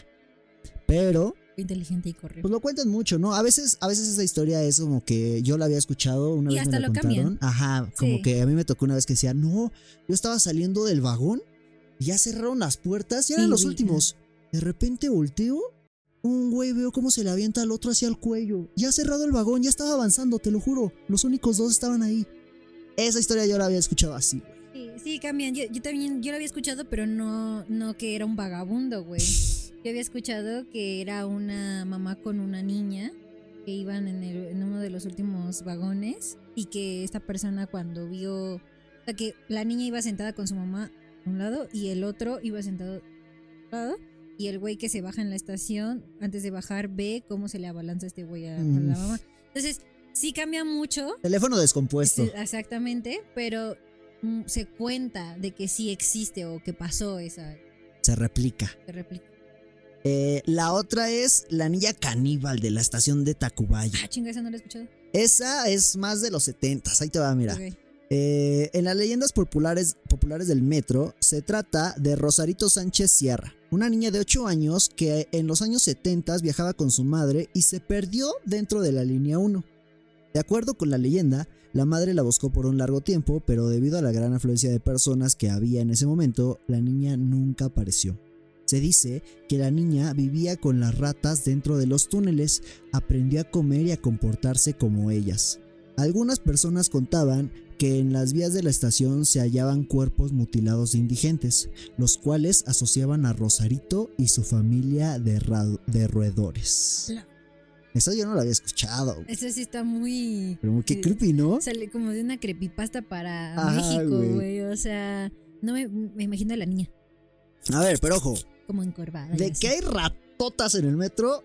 Pero inteligente y correcto. Pues lo cuentan mucho, ¿no? A veces esa historia es como que yo la había escuchado una vez. Y hasta me la contaron. Cambian. Ajá, como que a mí me tocó una vez que decía, no, yo estaba saliendo del vagón y ya cerraron las puertas, ya eran los últimos. De repente volteo, un güey veo cómo se le avienta al otro hacia el cuello. Ya ha cerrado el vagón, ya estaba avanzando, te lo juro. Los únicos dos estaban ahí. Esa historia yo la había escuchado así, güey. Sí, cambian. Yo también, yo lo había escuchado, pero no que era un vagabundo, güey. Yo había escuchado que era una mamá con una niña que iban en uno de los últimos vagones y que esta persona cuando vio, o sea, que la niña iba sentada con su mamá a un lado y el otro iba sentado a otro lado y el güey que se baja en la estación, antes de bajar, ve cómo se le abalanza este güey a la mamá. Entonces, sí cambia mucho. Teléfono descompuesto. Exactamente, pero se cuenta de que sí existe o que pasó esa... Se replica. La otra es La Niña Caníbal de la estación de Tacubaya. Ah, chinga, esa no la he escuchado. Esa es más de los 70s, ahí te va, mira. Ok. En las leyendas populares del metro, se trata de Rosarito Sánchez Sierra, una niña de 8 años que en los años 70 viajaba con su madre y se perdió dentro de la línea 1. De acuerdo con la leyenda, la madre la buscó por un largo tiempo, pero debido a la gran afluencia de personas que había en ese momento, la niña nunca apareció. Se dice que la niña vivía con las ratas dentro de los túneles, aprendió a comer y a comportarse como ellas. Algunas personas contaban que en las vías de la estación se hallaban cuerpos mutilados de indigentes, los cuales asociaban a Rosarito y su familia de roedores. Esa yo no la había escuchado. Esa sí está muy... Pero qué creepy, ¿no? Sale como de una creepypasta para Ajá, México, güey. güey. O sea, no me imagino a la niña A ver, pero ojo, como encorvada. y de así. que hay ratotas en el metro,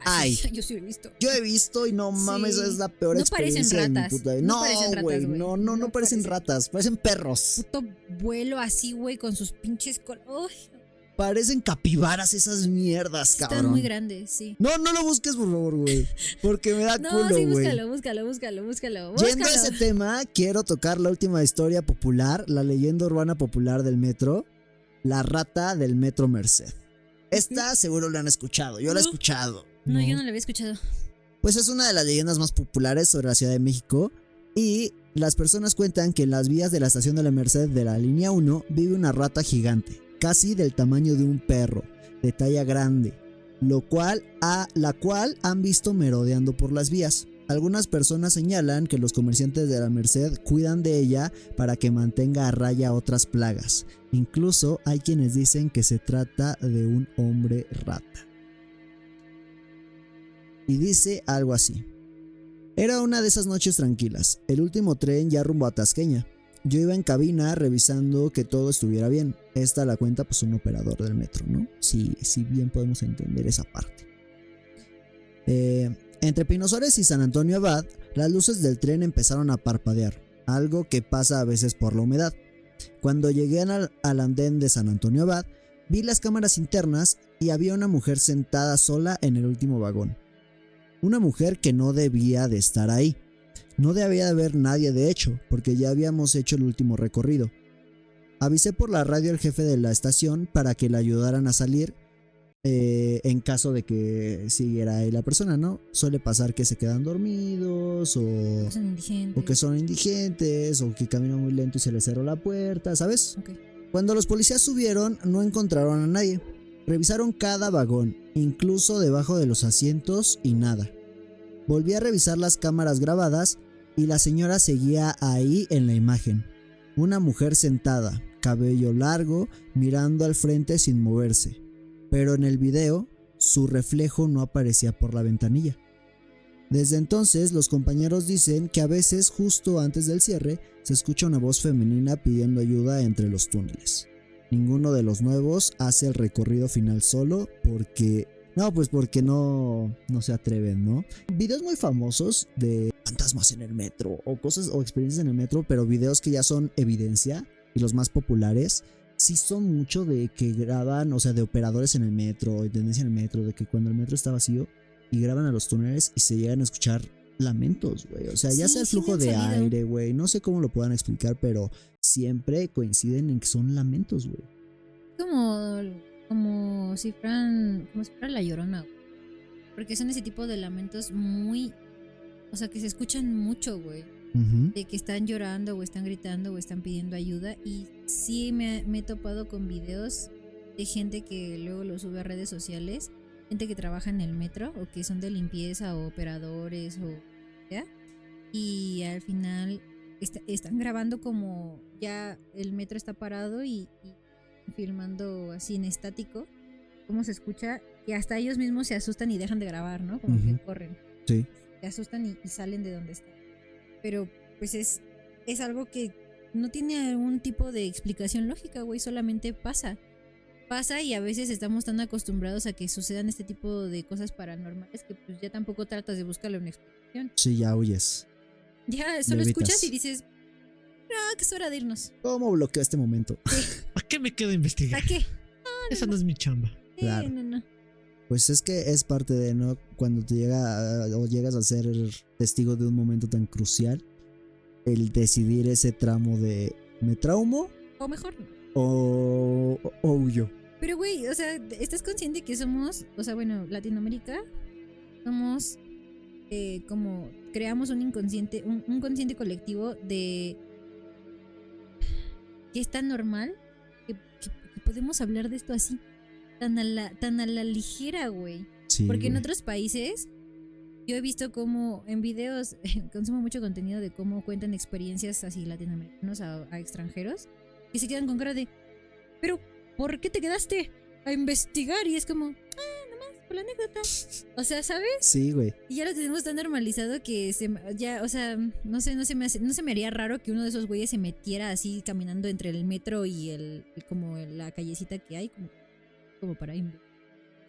Ay, hay. yo sí lo he visto. Yo he visto y no mames, Sí. es la peor No parecen experiencia de mi ratas. puta vida. No parecen ratas, güey, güey. no No parecen parecen. ratas, parecen perros. Puto vuelo así, güey, con sus pinches Uy, Parecen capibaras esas mierdas, están cabrón. muy grandes, sí. No lo busques, por favor, güey. Porque me da No, culo, sí, güey. búscalo. Yendo a ese tema, quiero tocar la última historia popular, la leyenda urbana popular del metro, la rata del metro Merced. Esta seguro la han escuchado, yo la he No. escuchado. No, yo no la había escuchado. Pues es una de las leyendas más populares sobre la Ciudad de México y las personas cuentan que en las vías de la estación de la Merced de la línea 1 vive una rata gigante, casi del tamaño de un perro, de talla grande, la cual han visto merodeando por las vías. Algunas personas señalan que los comerciantes de la Merced cuidan de ella para que mantenga a raya otras plagas. Incluso hay quienes dicen que se trata de un hombre rata. Y dice algo así: era una de esas noches tranquilas, el último tren ya rumbo a Tasqueña. Yo iba en cabina revisando que todo estuviera bien. Esta la cuenta pues un operador del metro, ¿no? Sí, bien podemos entender esa parte. Entre Pino Suárez y San Antonio Abad, las luces del tren empezaron a parpadear, algo que pasa a veces por la humedad. Cuando llegué al andén de San Antonio Abad, vi las cámaras internas y había una mujer sentada sola en el último vagón. Una mujer que no debía de estar ahí. No debía de haber nadie de hecho, porque ya habíamos hecho el último recorrido. Avisé por la radio al jefe de la estación para que le ayudaran a salir en caso de que siguiera ahí la persona, ¿no? Suele pasar que se quedan dormidos o Son indigentes. que son indigentes o que caminan muy lento y se les cerró la puerta, ¿sabes? Ok. Cuando los policías subieron no encontraron a nadie. Revisaron cada vagón, incluso debajo de los asientos y nada. Volví a revisar las cámaras grabadas y la señora seguía ahí en la imagen. Una mujer sentada, cabello largo, mirando al frente sin moverse. Pero en el video, su reflejo no aparecía por la ventanilla. Desde entonces, los compañeros dicen que a veces, justo antes del cierre, se escucha una voz femenina pidiendo ayuda entre los túneles. Ninguno de los nuevos hace el recorrido final solo porque no se atreven, ¿no? Videos muy famosos de fantasmas en el metro o cosas o experiencias en el metro, pero videos que ya son evidencia y los más populares sí son mucho de que graban, o sea, de operadores en el metro, de tendencia en el metro, de que cuando el metro está vacío y graban a los túneles y se llegan a escuchar lamentos, güey. O sea, ya Sí, sea el sí me flujo han de salido. aire, güey. No sé cómo lo puedan explicar, pero siempre coinciden en que son lamentos, güey. Como si fueran la Llorona, güey. Porque son ese tipo de lamentos muy, o sea, que se escuchan mucho, güey. Ujú. De que están llorando o están gritando o están pidiendo ayuda. Y sí me he topado con videos de gente que luego lo sube a redes sociales, gente que trabaja en el metro o que son de limpieza o operadores o ¿ya? Y al final están grabando como ya el metro está parado y filmando así en estático cómo se escucha, y hasta ellos mismos se asustan y dejan de grabar, ¿no? Como que corren, Sí. se asustan y salen de donde están. Pero pues es algo que no tiene algún tipo de explicación lógica, güey, solamente pasa y a veces estamos tan acostumbrados a que sucedan este tipo de cosas paranormales que pues ya tampoco tratas de buscarle una explicación. Sí, ya huyes. Ya solo Lo escuchas evitas. y dices, que es hora de irnos. ¿Cómo bloqueo este momento? ¿Para qué me quedo a investigar? ¿Para qué? Esa no es mi chamba. Claro. No. Pues es que es parte de, ¿no? Cuando te llegas a ser testigo de un momento tan crucial, el decidir ese tramo de ¿me traumo O mejor. o huyo? Pero, güey, o sea, ¿estás consciente que somos, o sea, bueno, Latinoamérica, somos como creamos un inconsciente, un consciente colectivo de que es tan normal que podemos hablar de esto así, tan a la ligera, güey. Sí, Porque en güey. otros países yo he visto como en videos, consumo mucho contenido de cómo cuentan experiencias así latinoamericanos a extranjeros y se quedan con cara de, pero ¿por qué te quedaste a investigar? Y es como, nomás por la anécdota. O sea, ¿sabes? Sí, güey. Y ya lo tenemos tan normalizado que ya, o sea, no se me haría raro que uno de esos güeyes se metiera así caminando entre el metro y como la callecita que hay, como para investigar.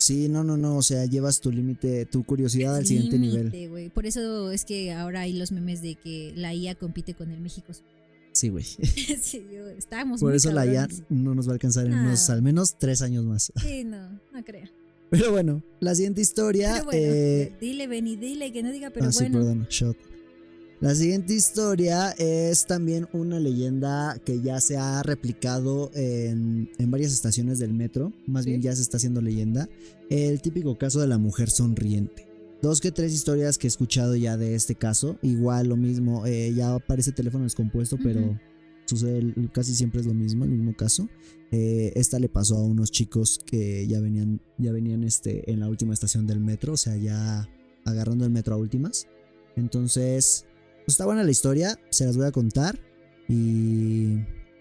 Sí, no, o sea, llevas tu límite, tu curiosidad al siguiente nivel. Güey. Por eso es que ahora hay los memes de que la IA compite con el México. Sí, güey. Sí, estábamos Por muy eso la IA cabrones. no nos va a alcanzar en unos, al menos 3 años más. Sí, no creo. Pero bueno, la siguiente historia. Pero bueno, dile, Benny, dile que no diga, pero Sí, bueno. perdón, shot. La siguiente historia es también una leyenda que ya se ha replicado en varias estaciones del metro. Más bien ya se está haciendo leyenda. El típico caso de la mujer sonriente. 2 que 3 historias que he escuchado ya de este caso. Igual lo mismo, ya parece teléfono descompuesto, pero sucede casi siempre es lo mismo, el mismo caso. Esta le pasó a unos chicos que ya venían en la última estación del metro, o sea, ya agarrando el metro a últimas. Entonces, pues está buena la historia, se las voy a contar y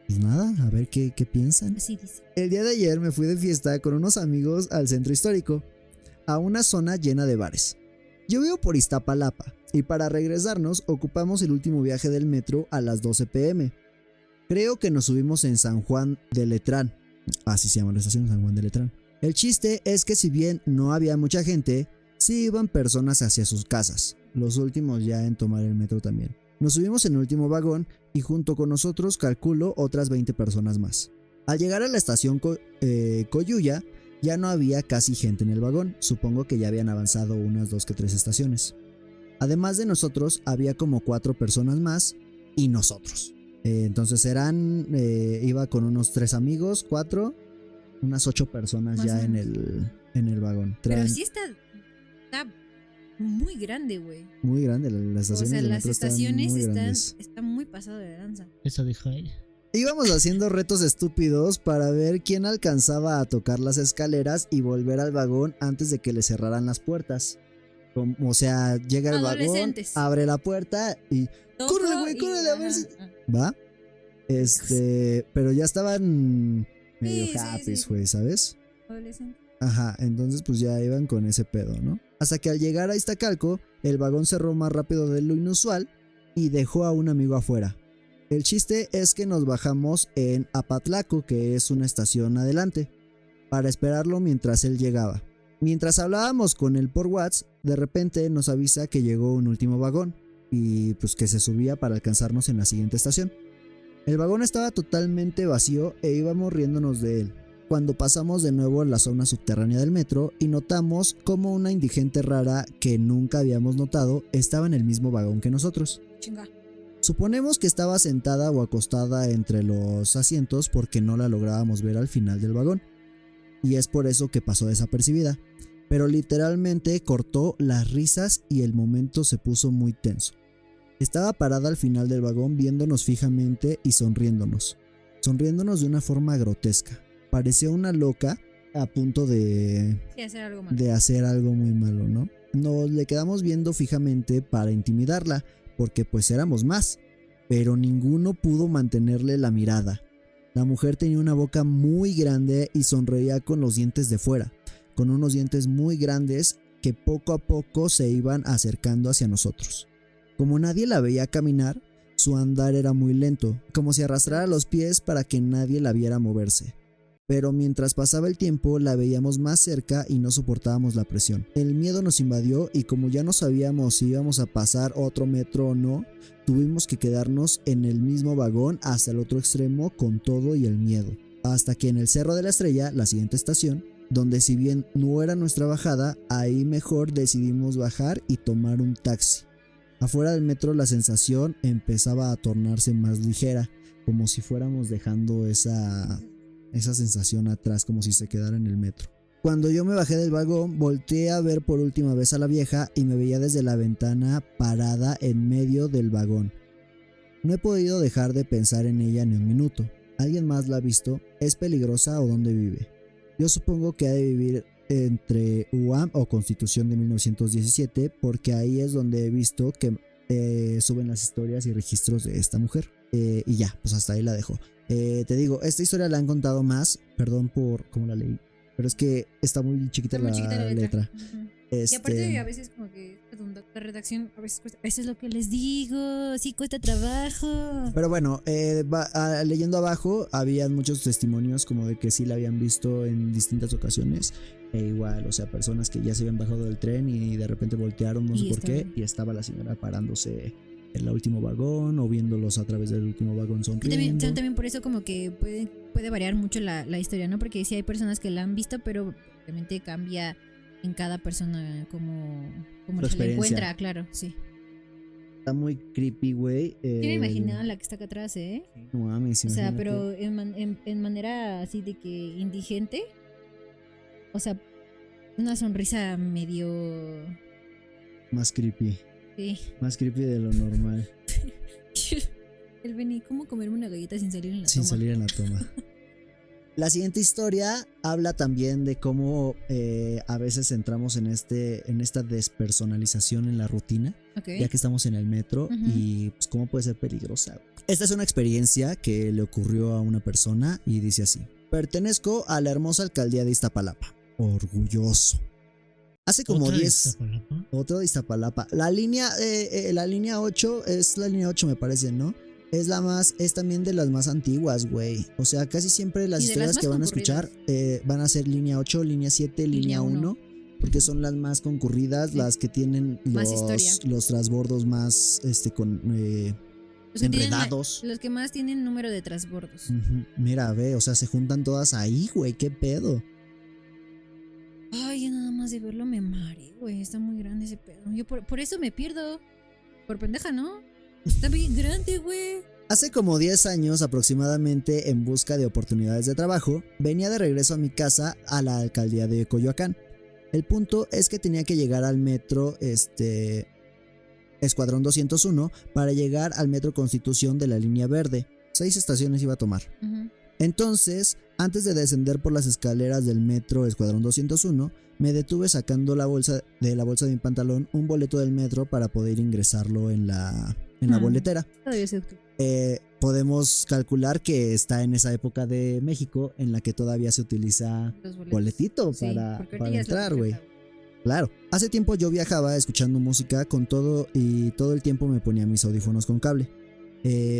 pues nada, a ver qué piensan. Así dice. El día de ayer me fui de fiesta con unos amigos al centro histórico, a una zona llena de bares. Yo vivo por Iztapalapa y para regresarnos ocupamos el último viaje del metro a las 12 p.m. Creo que nos subimos en San Juan de Letrán, así se llama la estación, San Juan de Letrán. El chiste es que si bien no había mucha gente, sí iban personas hacia sus casas, los últimos ya en tomar el metro también. Nos subimos en el último vagón y junto con nosotros calculo otras 20 personas más. Al llegar a la estación Coyuya ya no había casi gente en el vagón, supongo que ya habían avanzado unas 2 que 3 estaciones. Además de nosotros había como 4 personas más y nosotros. Entonces iba con unos 3 amigos, 4, unas 8 personas Más ya o en menos. el vagón. Pero sí está muy grande, güey. Muy grande, las O estaciones sea, de las metro estaciones están muy grandes. están muy pasado de lanza. Eso dijo ella. Íbamos haciendo retos estúpidos para ver quién alcanzaba a tocar las escaleras y volver al vagón antes de que le cerraran las puertas. O sea, llega el vagón, Adolescentes. abre la puerta y Toco ¡córrele, güey, y- córrele! A ver ajá, si... ajá. ¿Va? Pero ya estaban medio Sí, happy, sí. güey, ¿sabes? Adolescente. Ajá, entonces pues ya iban con ese pedo, ¿no? Hasta que al llegar a Iztacalco, el vagón cerró más rápido de lo inusual y dejó a un amigo afuera. El chiste es que nos bajamos en Apatlaco, que es una estación adelante, para esperarlo mientras él llegaba. Mientras hablábamos con él por WhatsApp, de repente nos avisa que llegó un último vagón y pues que se subía para alcanzarnos en la siguiente estación. El vagón estaba totalmente vacío e íbamos riéndonos de él, cuando pasamos de nuevo a la zona subterránea del metro y notamos como una indigente rara que nunca habíamos notado estaba en el mismo vagón que nosotros. Chinga. Suponemos que estaba sentada o acostada entre los asientos porque no la lográbamos ver al final del vagón, y es por eso que pasó desapercibida, pero literalmente cortó las risas y el momento se puso muy tenso. Estaba parada al final del vagón viéndonos fijamente y sonriéndonos de una forma grotesca. Parecía una loca a punto de Sí, hacer algo malo. hacer algo muy malo, ¿no? Nos le quedamos viendo fijamente para intimidarla, porque pues éramos más, pero ninguno pudo mantenerle la mirada. La mujer tenía una boca muy grande y sonreía con los dientes de fuera, con unos dientes muy grandes que poco a poco se iban acercando hacia nosotros. Como nadie la veía caminar, su andar era muy lento, como si arrastrara los pies para que nadie la viera moverse. Pero mientras pasaba el tiempo la veíamos más cerca y no soportábamos la presión. El miedo nos invadió y como ya no sabíamos si íbamos a pasar otro metro o no, tuvimos que quedarnos en el mismo vagón hasta el otro extremo con todo y el miedo. Hasta que en el Cerro de la Estrella, la siguiente estación, donde si bien no era nuestra bajada, ahí mejor decidimos bajar y tomar un taxi. Afuera del metro la sensación empezaba a tornarse más ligera, como si fuéramos dejando esa sensación atrás, como si se quedara en el metro. Cuando yo me bajé del vagón, volteé a ver por última vez a la vieja y me veía desde la ventana parada en medio del vagón. No he podido dejar de pensar en ella ni un minuto. ¿Alguien más la ha visto? ¿Es peligrosa o dónde vive? Yo supongo que ha de vivir entre UAM o Constitución de 1917, porque ahí es donde he visto que suben las historias y registros de esta mujer. Y ya, pues hasta ahí la dejo. Te digo, esta historia la han contado más, perdón por cómo la leí, pero es que está muy chiquita, Está muy chiquita la letra. letra. Y aparte a veces como que la redacción a veces cuesta, eso es lo que les digo, sí cuesta trabajo. Pero bueno, leyendo abajo habían muchos testimonios como de que sí la habían visto en distintas ocasiones. Igual, o sea, personas que ya se habían bajado del tren y de repente voltearon, no sé por qué, y estaba la señora parándose en el último vagón o viéndolos a través del último vagón sonriendo. También por eso como que puede variar mucho la historia, ¿no? Porque sí hay personas que la han visto, pero obviamente cambia en cada persona como se la encuentra, claro, sí. Está muy creepy, güey. Yo me imaginaba la que está acá atrás, No mames, o sea, imagínate. pero en manera así de que indigente. O sea, una sonrisa medio... Más creepy. Sí. Más creepy de lo normal. El Benny, ¿cómo comerme una galleta sin salir en la Sin toma? salir en la toma. La siguiente historia habla también de cómo a veces entramos en esta despersonalización en la rutina, Okay. ya que estamos en el metro, y pues cómo puede ser peligrosa. Esta es una experiencia que le ocurrió a una persona y dice así: pertenezco a la hermosa alcaldía de Iztapalapa. Orgulloso. Hace como 10... Otro de Iztapalapa. La línea 8 es la línea 8, me parece, ¿no? Es también de las más antiguas, güey. O sea, casi siempre las historias que van a escuchar van a ser línea 8, línea 7, línea 1, porque son las más concurridas, sí. Las que tienen los transbordos más enredados. Los que más tienen número de transbordos. Mira, ve, o sea, se juntan todas ahí, güey, qué pedo. Ay, ya nada más de verlo me mareé, güey. Está muy grande ese pedo. Yo por eso me pierdo. Por pendeja, ¿no? Está bien grande, güey. Hace como 10 años aproximadamente, en busca de oportunidades de trabajo, venía de regreso a mi casa a la alcaldía de Coyoacán. El punto es que tenía que llegar al metro Escuadrón 201 para llegar al metro Constitución de la línea verde. 6 estaciones iba a tomar. Entonces, antes de descender por las escaleras del metro Escuadrón 201, me detuve sacando de la bolsa de mi pantalón un boleto del metro para poder ingresarlo en la boletera. Podemos calcular que está en esa época de México en la que todavía se utiliza boletito para entrar, güey. Claro, hace tiempo yo viajaba escuchando música con todo y todo el tiempo me ponía mis audífonos con cable.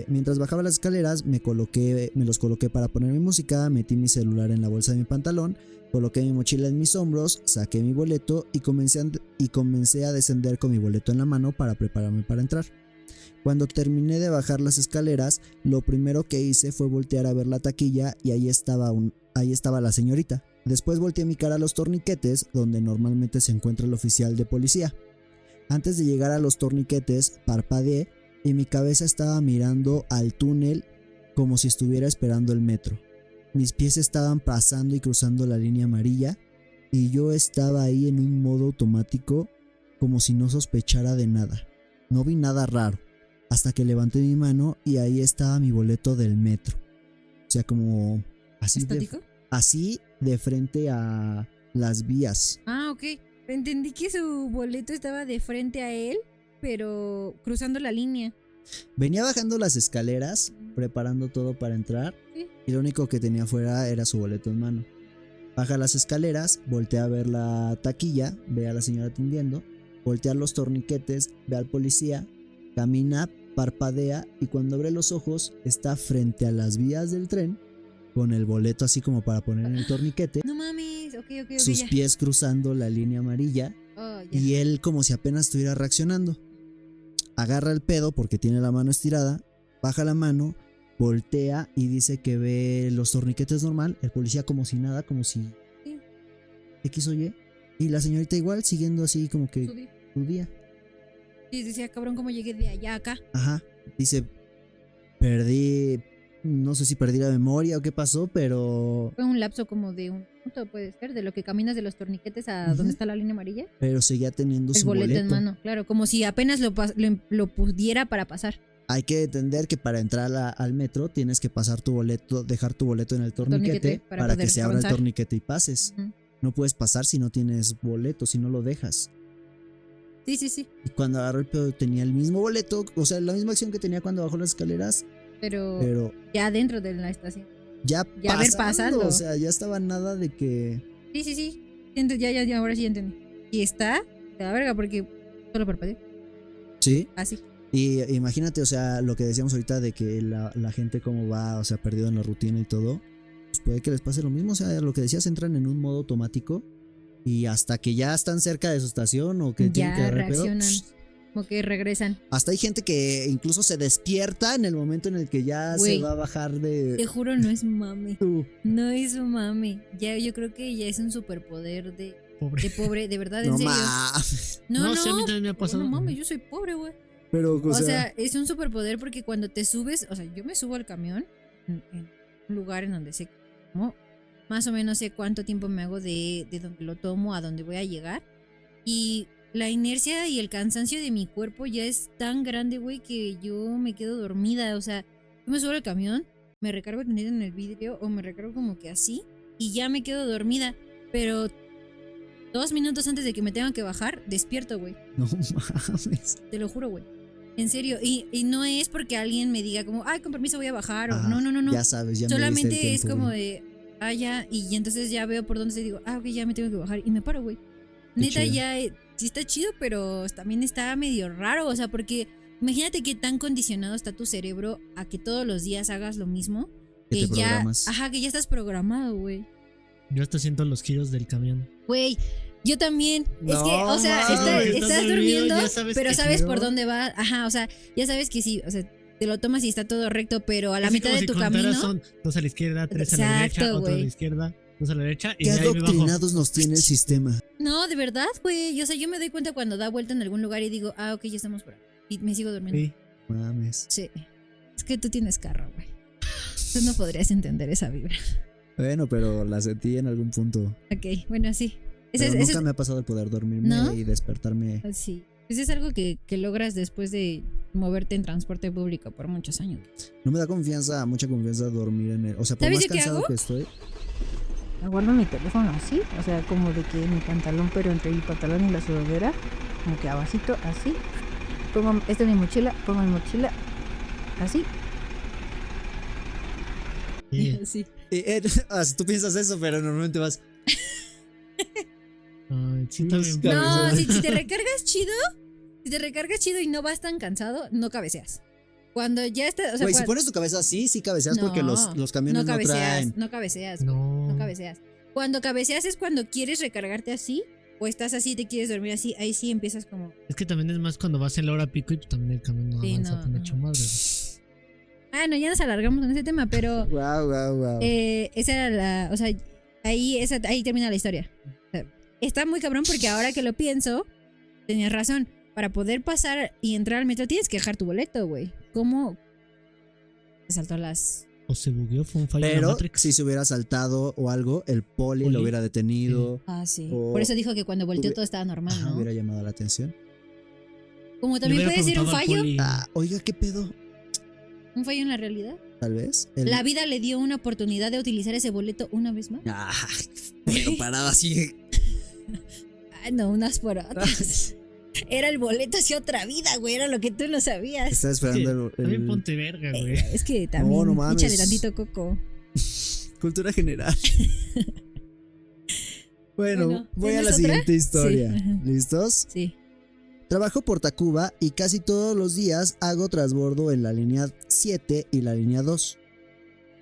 Mientras bajaba las escaleras me los coloqué para poner mi música, metí mi celular en la bolsa de mi pantalón, coloqué mi mochila en mis hombros, saqué mi boleto y comencé a descender con mi boleto en la mano para prepararme para entrar. Cuando terminé de bajar las escaleras, lo primero que hice fue voltear a ver la taquilla y ahí estaba la señorita. Después volteé mi cara a los torniquetes, donde normalmente se encuentra el oficial de policía. Antes de llegar a los torniquetes, parpadeé y mi cabeza estaba mirando al túnel como si estuviera esperando el metro. Mis pies estaban pasando y cruzando la línea amarilla y yo estaba ahí en un modo automático como si no sospechara de nada. No vi nada raro hasta que levanté mi mano y ahí estaba mi boleto del metro. O sea, como así de frente a las vías. Ah, ok. Entendí que su boleto estaba de frente a él, pero cruzando la línea. Venía bajando las escaleras, preparando todo para entrar, ¿Sí? Y lo único que tenía afuera era su boleto en mano. Baja las escaleras, voltea a ver la taquilla, ve a la señora atendiendo, voltea los torniquetes, ve al policía, camina, parpadea y cuando abre los ojos está frente a las vías del tren con el boleto así como para poner en el torniquete. No mames, ok. Sus pies cruzando la línea amarilla y él como si apenas estuviera reaccionando. Agarra el pedo porque tiene la mano estirada, baja la mano, voltea y dice que ve los torniquetes normal, el policía como si nada, como si X o Y. Y la señorita igual, siguiendo así como que su día. Sí, decía, cabrón, ¿cómo llegué de allá a acá? Ajá. Dice, perdí, no sé si perdí la memoria o qué pasó, pero... Fue un lapso como de un minuto, puede ser, de lo que caminas de los torniquetes a donde está la línea amarilla. Pero seguía teniendo El su boleto en mano, claro, como si apenas lo pudiera para pasar. Hay que entender que para entrar al metro tienes que pasar tu boleto, dejar tu boleto en el torniquete para que poder se abra avanzar. el torniquete y pases. Ujú. No puedes pasar si no tienes boleto, si no lo dejas. Sí, sí, sí. Y cuando agarró el pedo tenía el mismo boleto, o sea, la misma acción que tenía cuando bajó las escaleras, pero ya dentro de la estación. ya haber pasando, pasado. o sea, ya estaba nada de que... Sí, sí, sí. Ya, ahora sí entendí. Y está de la verga porque solo parpadeó. Sí. Así. Y imagínate, o sea, lo que decíamos ahorita de que la gente como va, o sea, perdido en la rutina y todo, pues puede que les pase lo mismo, o sea, lo que decías, entran en un modo automático y hasta que ya están cerca de su estación o que tienen que Ya agarrar pedo, reaccionan. Como que regresan. hasta hay gente que incluso se despierta en el momento en el que ya Güey, se va a bajar Te de... juro, no es mame. Uh, No es mame. Ya, yo creo que ya es un superpoder de pobre, de verdad, en no serio. mames. No, sí, a mí también me ha pasado. No mames, yo soy pobre, güey. Pero, O sea, es un superpoder porque cuando te subes, o sea, yo me subo al camión en un lugar en donde sé cómo, más o menos sé cuánto tiempo me hago de donde lo tomo a donde voy a llegar. Y la inercia y el cansancio de mi cuerpo ya es tan grande, güey, que yo me quedo dormida. O sea, yo me subo al camión, me recargo teniendo en el vidrio o me recargo como que así y ya me quedo dormida. Pero 2 minutos antes de que me tengan que bajar, despierto, güey. no mames. Te lo juro, güey. En serio. Y no es porque alguien me diga como, ay, con permiso voy a bajar. O Ah, no. Ya sabes, ya me diste el Solamente es tiempo, como güey. de, ya. Y entonces ya veo por dónde se digo, ok, ya me tengo que bajar. Y me paro, güey. Neta, chido. ya sí está chido, pero también está medio raro. O sea, porque imagínate qué tan condicionado está tu cerebro a que todos los días hagas lo mismo. Que te ya, programas. ajá, que ya estás programado, güey. Yo hasta siento los giros del camión. Güey, yo también. Es No que, o sea, mames. estás durmiendo, ya sabes pero que sabes giró. por dónde va. Ajá, o sea, ya sabes que sí, o sea, te lo tomas y está todo recto, pero a la Así mitad como de si tu contaras camino. Son 2 a la izquierda, 3 a la Exacto, derecha, otro a la güey. izquierda, 2 a la derecha y ¿Qué de ahí me bajo. adoctrinados nos tiene el sistema? No, de verdad, güey. O sea, yo me doy cuenta cuando da vuelta en algún lugar y digo, ok, ya estamos por aquí. Y me sigo durmiendo. Sí. Mames. Sí. Es que tú tienes carro, güey. Tú no podrías entender esa vibra. Bueno, pero la sentí en algún punto. Ok, bueno, sí. Pero Ese nunca me ha pasado el poder dormirme ¿No? y despertarme. Sí. Pues es algo que logras después de moverte en transporte público por muchos años. No me da confianza, mucha confianza dormir en el... O sea, por ¿Sabes más yo qué cansado hago? que estoy... Guardo mi teléfono así, o sea, como de que mi pantalón, pero entre el pantalón y la sudadera, como que abajito, así. Pongo, esta es mi mochila, pongo mi mochila, así. Sí. Sí. Tú piensas eso, pero normalmente vas... Ay, sí, también. No, si te recargas chido y no vas tan cansado, no cabeceas. Cuando ya estás, o sea, Güey, si pones tu cabeza así, sí cabeceas porque los camiones no traen. no cabeceas, No. no cabeceas. Cuando cabeceas es cuando quieres recargarte así o estás así, te quieres dormir así, ahí sí empiezas como. Es que también es más cuando vas en la hora pico y pues también el camión no Sí, avanza no, tan no. hecho madre. No, ya nos alargamos en ese tema, pero Wow. esa era la, o sea, ahí termina la historia. O sea, está muy cabrón porque ahora que lo pienso, tenías razón. Para poder pasar y entrar al metro tienes que dejar tu boleto, güey. ¿Cómo? Se saltó las. O se bugueó, fue un fallo de la Pero Matrix. si se hubiera saltado o algo, el poli Poli. lo hubiera detenido. Ah, sí. O Por eso dijo que cuando volteó hubi- todo estaba normal, Ajá, ¿no? hubiera llamado la atención. Como Le también hubiera puede ser un preguntado al fallo. poli. Oiga, ¿qué pedo? Un fallo en la realidad. Tal vez. La vida le dio una oportunidad de utilizar ese boleto una vez más. Pero parado así. Ay, no, unas por otras. Era el boleto hacia otra vida, güey. Era lo que tú no sabías. Estaba esperando También el ponte verga, güey. Es que también. no mames. Échale tantito coco. cultura general. Bueno, voy a la ¿tienes otra? siguiente historia. Sí, ajá. ¿Listos? Sí. Trabajo por Tacuba y casi todos los días hago transbordo en la línea 7 y la línea 2.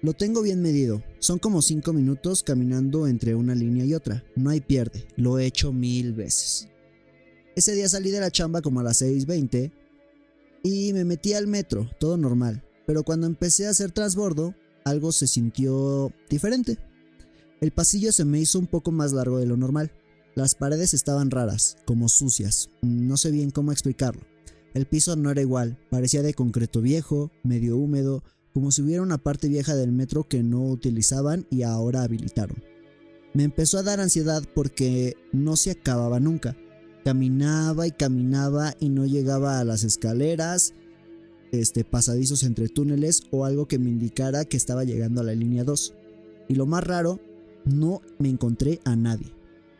Lo tengo bien medido. Son como 5 minutos caminando entre una línea y otra. No hay pierde. Lo he hecho 1000 veces. Ese día salí de la chamba como a las 6:20 y me metí al metro, todo normal. Pero cuando empecé a hacer transbordo, algo se sintió diferente. El pasillo se me hizo un poco más largo de lo normal. Las paredes estaban raras, como sucias. No sé bien cómo explicarlo. El piso no era igual, parecía de concreto viejo, medio húmedo, como si hubiera una parte vieja del metro que no utilizaban y ahora habilitaron. Me empezó a dar ansiedad porque no se acababa nunca. Caminaba y no llegaba a las escaleras, pasadizos entre túneles o algo que me indicara que estaba llegando a la línea 2. Y lo más raro, no me encontré a nadie.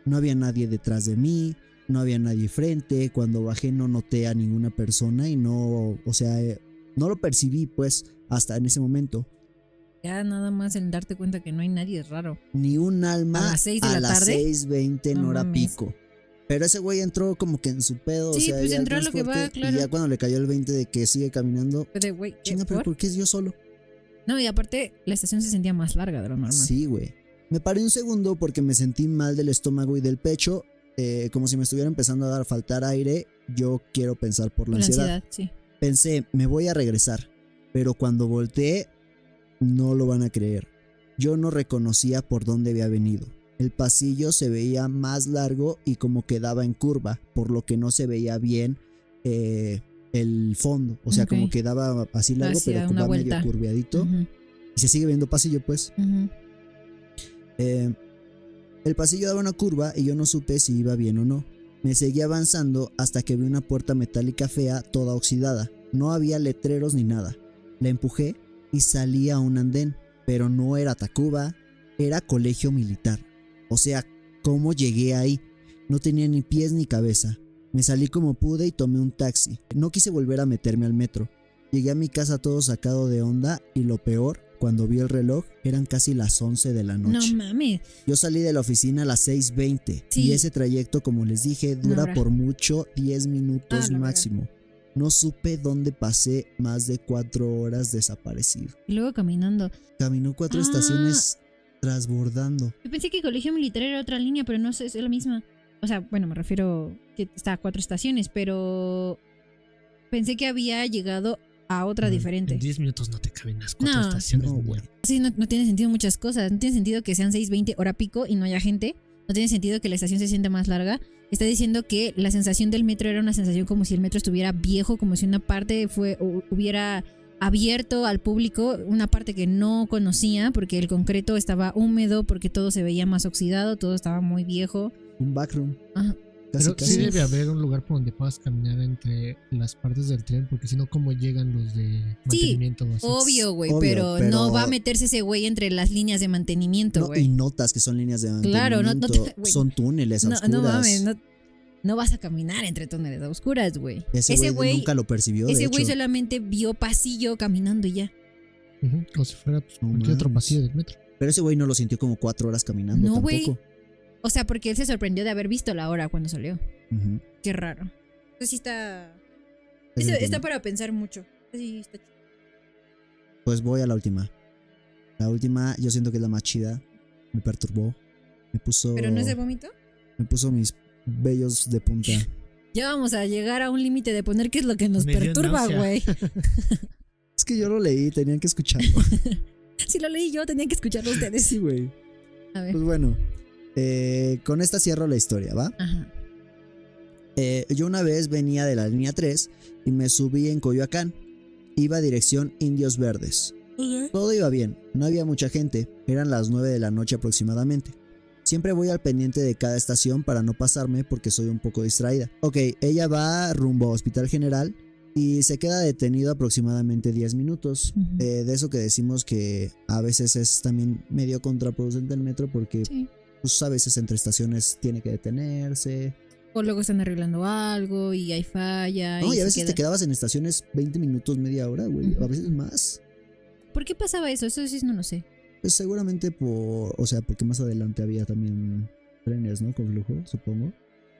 No había nadie detrás de mí, no había nadie frente. Cuando bajé no noté a ninguna persona y no lo percibí pues hasta en ese momento. Ya nada más el darte cuenta que no hay nadie es raro. Ni un alma ¿A las 6 de la las tarde? 6:20 en No hora mames. pico. Pero ese güey entró como que en su pedo. Sí, o sea, pues ya el entró a lo que va, transporte, claro. Y ya cuando le cayó el 20 de que sigue caminando. Pero, güey, ¿qué? Chinga, pero ¿Por? ¿por qué es yo solo? No, y aparte, la estación se sentía más larga de lo normal. Sí, güey. Me paré un segundo porque me sentí mal del estómago y del pecho. Como si me estuviera empezando a faltar aire. Yo quiero pensar por la ansiedad. Sí. Pensé, me voy a regresar. Pero cuando volteé, no lo van a creer. Yo no reconocía por dónde había venido. El pasillo se veía más largo y como quedaba en curva, por lo que no se veía bien el fondo. O sea, Ok. como quedaba así largo, Hacia pero una como medio vuelta. curveadito. Ujú, Y se sigue viendo pasillo, pues. ujú. El pasillo daba una curva y yo no supe si iba bien o no. Me seguí avanzando hasta que vi una puerta metálica fea, toda oxidada. No había letreros ni nada. La empujé y salí a un andén, pero no era Tacuba, era colegio militar. O sea, ¿cómo llegué ahí? No tenía ni pies ni cabeza. Me salí como pude y tomé un taxi. No quise volver a meterme al metro. Llegué a mi casa todo sacado de onda y lo peor, cuando vi el reloj, eran casi las 11 de la No noche. mames. Yo salí de la oficina a las 6:20 Sí. y ese trayecto, como les dije, dura hora. por mucho 10 minutos la máximo. No supe dónde pasé más de 4 horas desaparecido. Y luego caminando. Caminó 4 Ah. estaciones transbordando. Yo pensé que colegio militar era otra línea, pero no sé, es la misma. O sea, bueno, me refiero que está a 4 estaciones, pero pensé que había llegado a otra diferente. En 10 minutos no te caben las 4 No. estaciones. No, ni güey. mierda. Sí, no tiene sentido muchas cosas. No tiene sentido que sean 6:20 hora pico y no haya gente. No tiene sentido que la estación se sienta más larga. Está diciendo que la sensación del metro era una sensación como si el metro estuviera viejo, como si una parte hubiera abierto al público, una parte que no conocía porque el concreto estaba húmedo, porque todo se veía más oxidado, todo estaba muy viejo. Un backroom. Ajá. Casi, Pero casi. sí debe haber un lugar por donde puedas caminar entre las partes del tren, porque si no, ¿cómo llegan los de mantenimiento? o así? Obvio, güey, Obvio, pero pero- no va a meterse ese güey entre las líneas de mantenimiento, No, güey. y notas que son líneas de Claro, mantenimiento. no te- güey. Son túneles No, oscuras. no mames, no vas a caminar entre túneles oscuras, güey. Ese güey nunca lo percibió, Ese de güey hecho. solamente vio pasillo caminando y ya. Ujú, o si fuera pues, No cualquier otro mames. pasillo del metro. Pero ese güey no lo sintió como 4 horas caminando No, güey. tampoco. O sea, porque él se sorprendió de haber visto la hora cuando salió. Ujú. Qué raro. Eso sí está. Ese Está entiendo. para pensar mucho. Sí, está chido. Pues voy a la última. La última, yo siento que es la más chida. Me perturbó. Me puso. ¿Pero no es de vómito? Me puso mis vellos de punta. Ya vamos a llegar a un límite de poner qué es lo que nos Me dio perturba, náusea. güey. Es que yo lo leí, tenían que escucharlo. Si lo leí yo, tenía que escucharlo ustedes. Sí, güey. A ver. Pues bueno. Con esta cierro la historia, ¿va? Ajá. Yo una vez venía de la línea 3 y me subí en Coyoacán. Iba a dirección Indios Verdes. Todo iba bien, no había mucha gente, eran las 9 de la noche aproximadamente. Siempre voy al pendiente de cada estación para no pasarme porque soy un poco distraída. Ok, ella va rumbo a Hospital General y se queda detenido aproximadamente 10 minutos. Ujú. De eso que decimos que a veces es también medio contraproducente el metro porque Sí. pues, a veces entre estaciones tiene que detenerse. O luego están arreglando algo y hay falla. No, y a se veces queda- te quedabas en estaciones 20 minutos, media hora, güey. Ujú. A veces más. ¿Por qué pasaba eso? Eso sí no lo sé. Pues seguramente porque más adelante había también trenes, ¿no? Con flujo, supongo.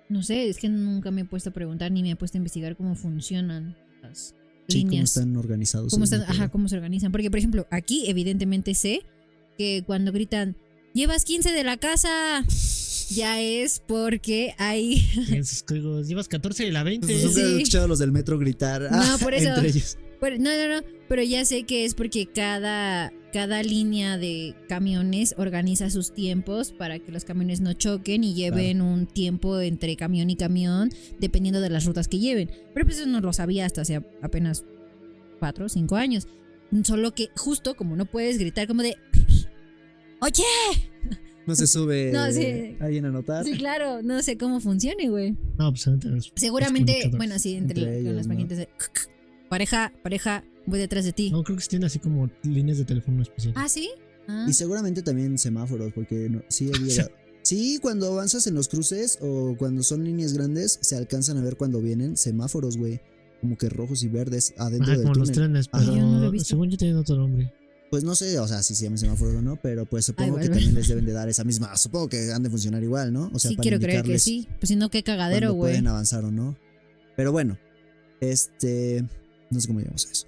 No sé, es que nunca me he puesto a preguntar ni me he puesto a investigar cómo funcionan las Sí, cómo líneas. están organizados. Cómo el están, metro. ajá, cómo se organizan. Porque, por ejemplo, aquí evidentemente sé que cuando gritan, llevas 15 de la casa, ya es porque hay... En sus códigos, llevas 14 de la 20. Pues nunca he Sí. escuchado a los del metro gritar. No, por eso. Entre ellos. No, pero ya sé que es porque cada cada línea de camiones organiza sus tiempos para que los camiones no choquen y lleven un tiempo entre camión y camión dependiendo de las rutas que lleven. Pero pues eso no lo sabía hasta hace apenas 4 o 5 años. Solo que justo como no puedes gritar como de ¡oye! No se sube No, sí. alguien a anotar. Sí, claro, no sé cómo funcione, güey. No, pues Seguramente, bueno, sí, Entre con ellos, las ¿no? maquinitas de pareja, voy detrás de ti. No, creo que sí tiene así como líneas de teléfono especiales. ¿Ah, sí? Ah. Y seguramente también semáforos, porque sí he llegado. Sí, cuando avanzas en los cruces o cuando son líneas grandes, se alcanzan a ver cuando vienen semáforos, güey. Como que rojos y verdes adentro Ajá, del como los túnel. trenes, Ajá. pero Yo no lo he visto. según yo tienen otro nombre. Pues no sé, o sea, si se llaman semáforos o no, pero pues supongo Ay, que bueno. también les deben de dar esa misma. Supongo que han de funcionar igual, ¿no? O sea, Sí, para quiero creer que indicarles sí. Pues si no, qué cagadero, cuándo güey. pueden avanzar o no. Pero bueno, no sé cómo llamamos a eso.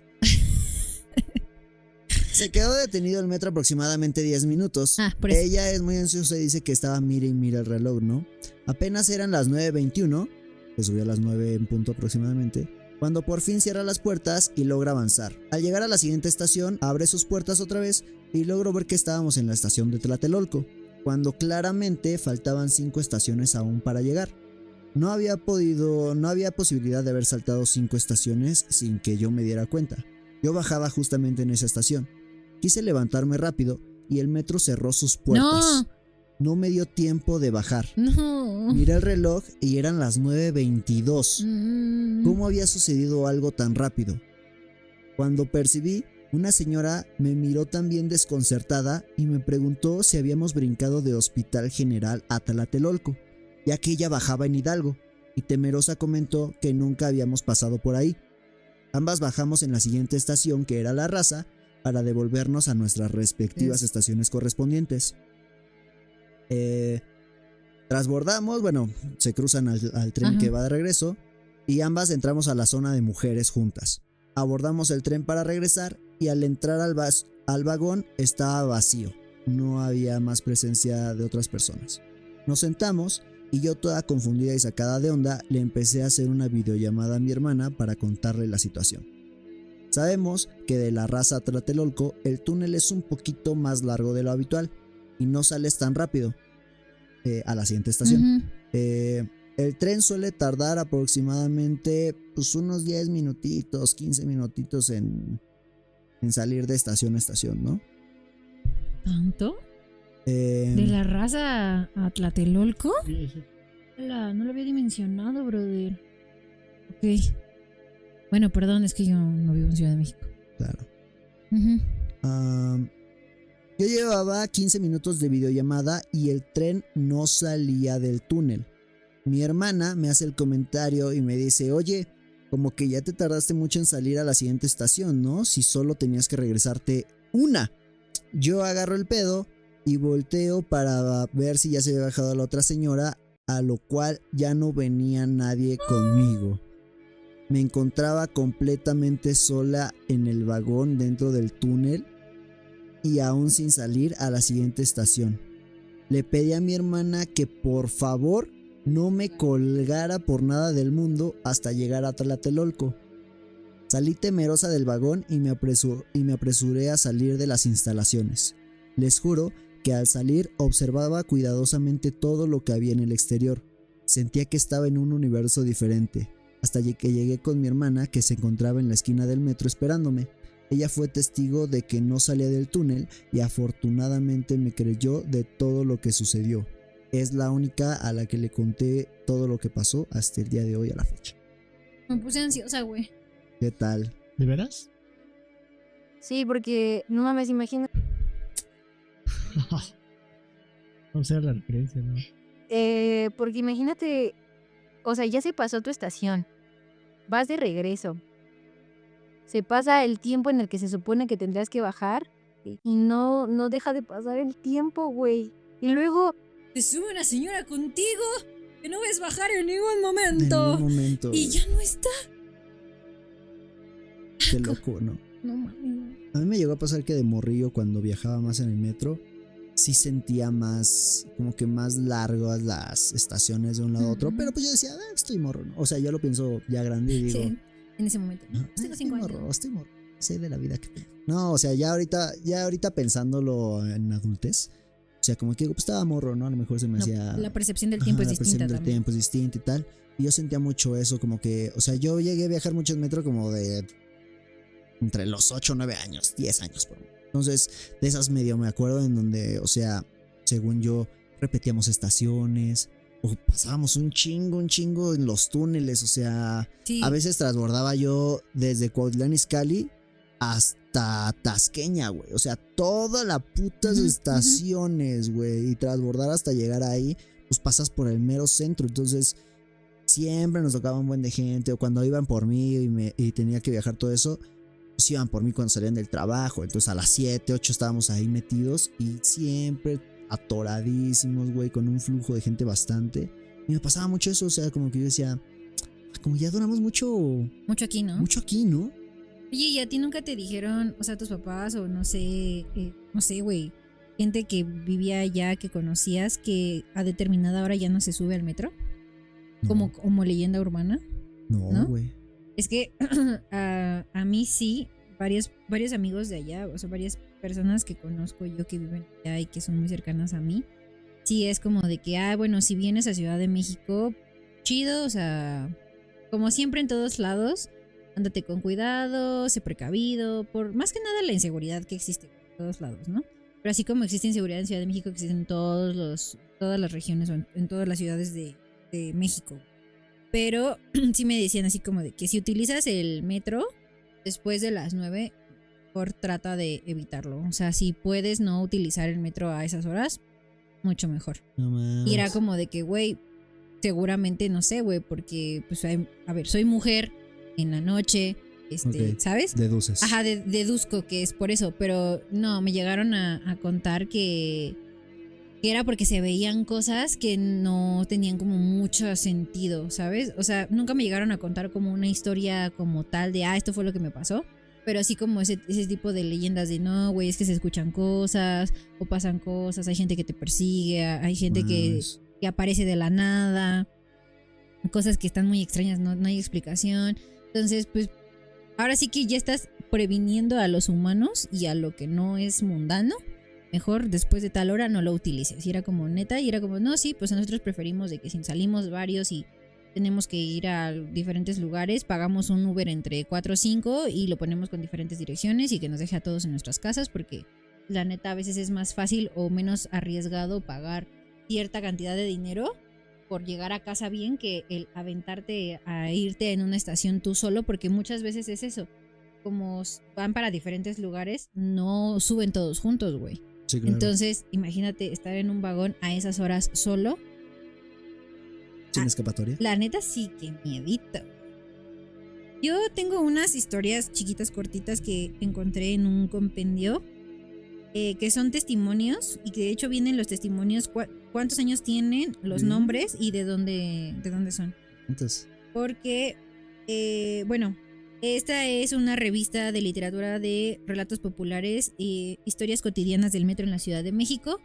Se quedó detenido el metro aproximadamente 10 minutos. Ah, por eso. Ella es muy ansiosa y dice que estaba mira y mira el reloj, ¿no? Apenas eran las 9:21, que subió a las 9 en punto aproximadamente, cuando por fin cierra las puertas y logra avanzar. Al llegar a la siguiente estación, abre sus puertas otra vez y logró ver que estábamos en la estación de Tlatelolco, cuando claramente faltaban 5 estaciones aún para llegar. No había posibilidad de haber saltado 5 estaciones sin que yo me diera cuenta. Yo bajaba justamente en esa estación. Quise levantarme rápido y el metro cerró sus puertas. No me dio tiempo de bajar. No. Miré el reloj y eran las 9:22. ¿Cómo había sucedido algo tan rápido? Cuando percibí, una señora me miró también desconcertada y me preguntó si habíamos brincado de Hospital General a Tlatelolco, ya que ella bajaba en Hidalgo, y temerosa comentó que nunca habíamos pasado por ahí. Ambas bajamos en la siguiente estación, que era La Raza, para devolvernos a nuestras respectivas estaciones correspondientes. Trasbordamos, bueno, se cruzan al tren Ajá. que va de regreso y ambas entramos a la zona de mujeres juntas. Abordamos el tren para regresar y al entrar al vagón estaba vacío. No había más presencia de otras personas. Nos sentamos y yo, toda confundida y sacada de onda, le empecé a hacer una videollamada a mi hermana para contarle la situación. Sabemos que de La Raza a Tlatelolco el túnel es un poquito más largo de lo habitual y no sales tan rápido a la siguiente estación. El tren suele tardar aproximadamente pues, unos 10 minutitos, 15 minutitos en salir de estación a estación, ¿no? ¿Tanto? ¿De La Raza a Tlatelolco? No lo había dimensionado, brother. Ok. Bueno, perdón, es que yo no vivo en Ciudad de México. Claro. Yo llevaba 15 minutos de videollamada y el tren no salía del túnel. Mi hermana me hace el comentario y me dice, oye, como que ya te tardaste mucho en salir a la siguiente estación, ¿no? Si solo tenías que regresarte una. Yo agarro el pedo y volteo para ver si ya se había bajado la otra señora, a lo cual ya no venía nadie conmigo. Me encontraba completamente sola en el vagón dentro del túnel y aún sin salir a la siguiente estación. Le pedí a mi hermana que por favor no me colgara por nada del mundo hasta llegar a Tlatelolco. Salí temerosa del vagón y me apresuré a salir de las instalaciones. Les juro que al salir observaba cuidadosamente todo lo que había en el exterior. Sentía que estaba en un universo diferente, hasta que llegué con mi hermana, que se encontraba en la esquina del metro esperándome. Ella fue testigo de que no salía del túnel y afortunadamente me creyó de todo lo que sucedió. Es la única a la que le conté todo lo que pasó hasta el día de hoy a la fecha. Me puse ansiosa, güey. ¿Qué tal? ¿De veras? Sí, porque no mames, imagina. Vamos a ver la referencia, ¿no? Porque imagínate, o sea, ya se pasó tu estación, vas de regreso, se pasa el tiempo en el que se supone que tendrías que bajar y no deja de pasar el tiempo, güey. Y luego Te sube una señora contigo que no ves bajar en ningún En momento. un momento. Y ya no está. Qué loco, ¿no? No mames. A mí me llegó a pasar que de morrillo, cuando viajaba más en el metro, sí sentía más, como que más largas las estaciones de un lado a otro. Pero pues yo decía, estoy morro, ¿no? O sea, yo lo pienso ya grande y digo, Sí, en ese momento. ¿no? "Ah, Tengo estoy 5 morro, años. estoy morro". sé de la vida que tengo. No, o sea, ya ahorita pensándolo en adultez, o sea, como que pues, estaba morro, ¿no? A lo mejor se me hacía... La percepción del tiempo es la distinta percepción del también. tiempo es distinta y tal. Y yo sentía mucho eso, como que, o sea, yo llegué a viajar mucho en metro como de entre los 8, 9 años, 10 años por ahí. Entonces, de esas medio me acuerdo en donde, o sea, según yo, repetíamos estaciones o pasábamos un chingo en los túneles, o sea, Sí. a veces transbordaba yo desde Cuautitlán Izcalli hasta Tasqueña, güey. O sea, todas las putas Ujú, estaciones, güey. Y transbordar hasta llegar ahí, pues pasas por el mero centro. Entonces, siempre nos tocaba un buen de gente. O cuando iban por mí y tenía que viajar todo eso, pues iban por mí cuando salían del trabajo. Entonces, a las 7, 8 estábamos ahí metidos y siempre atoradísimos, güey, con un flujo de gente bastante. Y me pasaba mucho eso, o sea, como que yo decía, como ya duramos mucho Mucho aquí, ¿no? ¿no? Oye, ¿y a ti nunca te dijeron, o sea, tus papás o no sé, güey, gente que vivía allá, que conocías, que a determinada hora ya no se sube al metro? No, Como leyenda urbana. no, ¿no? güey. Es que a mí sí, varios amigos de allá, o sea, varias personas que conozco yo que viven allá y que son muy cercanas a mí, sí es como de que, bueno, si vienes a Ciudad de México, chido, o sea, como siempre en todos lados, ándate con cuidado, sé precavido, por más que nada la inseguridad que existe en todos lados, ¿no? Pero así como existe inseguridad en Ciudad de México, existe en todas las regiones o en todas las ciudades de México. Pero sí me decían así como de que si utilizas el metro después de las 9, por trata de evitarlo. O sea, si puedes no utilizar el metro a esas horas, mucho mejor. No mames. Y era como de que, güey, seguramente no sé, güey, porque, pues, a ver, soy mujer en la noche, Ok. ¿sabes? Deduces. Ajá, deduzco que es por eso, pero no, me llegaron a contar que era porque se veían cosas que no tenían como mucho sentido, ¿sabes? O sea, nunca me llegaron a contar como una historia como tal de, esto fue lo que me pasó, pero así como ese tipo de leyendas de, no, güey, es que se escuchan cosas o pasan cosas, hay gente que te persigue, hay gente que aparece de la nada, cosas que están muy extrañas, no hay explicación. Entonces, pues, ahora sí que ya estás previniendo a los humanos y a lo que no es mundano. Mejor después de tal hora no lo utilices. Y era como neta, y era como, no, sí, pues nosotros preferimos de que si salimos varios y tenemos que ir a diferentes lugares, pagamos un Uber entre 4 o 5 y lo ponemos con diferentes direcciones y que nos deje a todos en nuestras casas, porque la neta a veces es más fácil o menos arriesgado pagar cierta cantidad de dinero por llegar a casa bien que el aventarte a irte en una estación tú solo, porque muchas veces es eso. Como van para diferentes lugares, no suben todos juntos, güey. Sí, claro. Entonces, imagínate estar en un vagón a esas horas solo. ¿Sin escapatoria? La neta sí que miedito. Yo tengo unas historias chiquitas, cortitas que encontré en un compendio que son testimonios y que de hecho vienen los testimonios, cuántos años tienen, los nombres y de dónde son. Entonces, Porque, bueno, esta es una revista de literatura de relatos populares y historias cotidianas del metro en la Ciudad de México,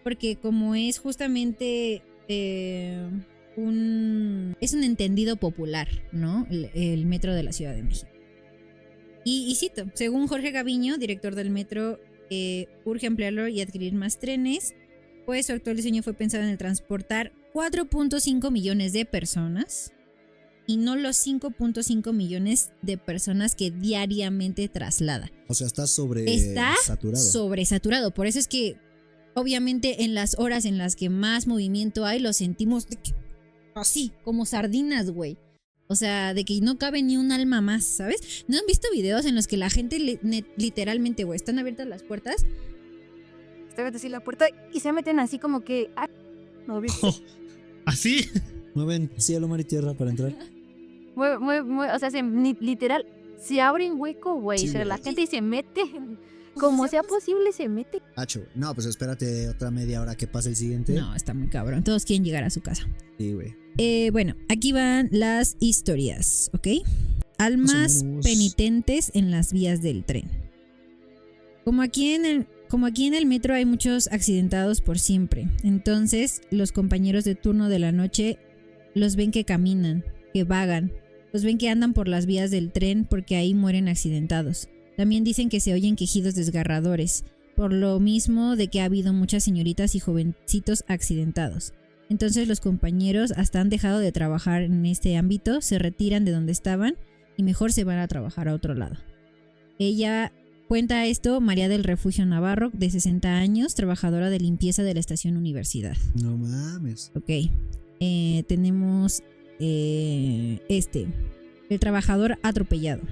porque como es justamente es un entendido popular, ¿no? El metro de la Ciudad de México. Y cito, según Jorge Gaviño, director del metro, urge ampliarlo y adquirir más trenes, pues su actual diseño fue pensado en el transportar 4.5 millones de personas y no los 5.5 millones de personas que diariamente traslada. o sea, está Está saturado. sobresaturado. Por eso es que, obviamente, en las horas en las que más movimiento hay, lo sentimos así, como sardinas, güey. O sea, de que no cabe ni un alma más, ¿sabes? ¿No han visto videos en los que la gente literalmente, güey, están abiertas las puertas? Está abierta así la puerta y se meten así como que... no, ¿viste? ¿Así? Mueven cielo, mar y tierra para entrar. O sea, literal, se abre un hueco, güey. Sí, O sea, la güey. gente se mete, como sea posible, se mete. Hacho. No, pues espérate otra media hora que pase el siguiente. No, está muy cabrón. Todos quieren llegar a su casa. Sí, güey. Bueno, aquí van las historias, ¿ok? Almas Más o menos. penitentes en las vías del tren. Como aquí en el metro hay muchos accidentados por siempre, entonces los compañeros de turno de la noche los ven que caminan, que vagan, los ven que andan por las vías del tren porque ahí mueren accidentados. También dicen que se oyen quejidos desgarradores, por lo mismo de que ha habido muchas señoritas y jovencitos accidentados. Entonces los compañeros hasta han dejado de trabajar en este ámbito, se retiran de donde estaban y mejor se van a trabajar a otro lado. Ella cuenta esto María del Refugio Navarro, de 60 años, trabajadora de limpieza de la estación Universidad. No mames. Ok, tenemos el trabajador atropellado.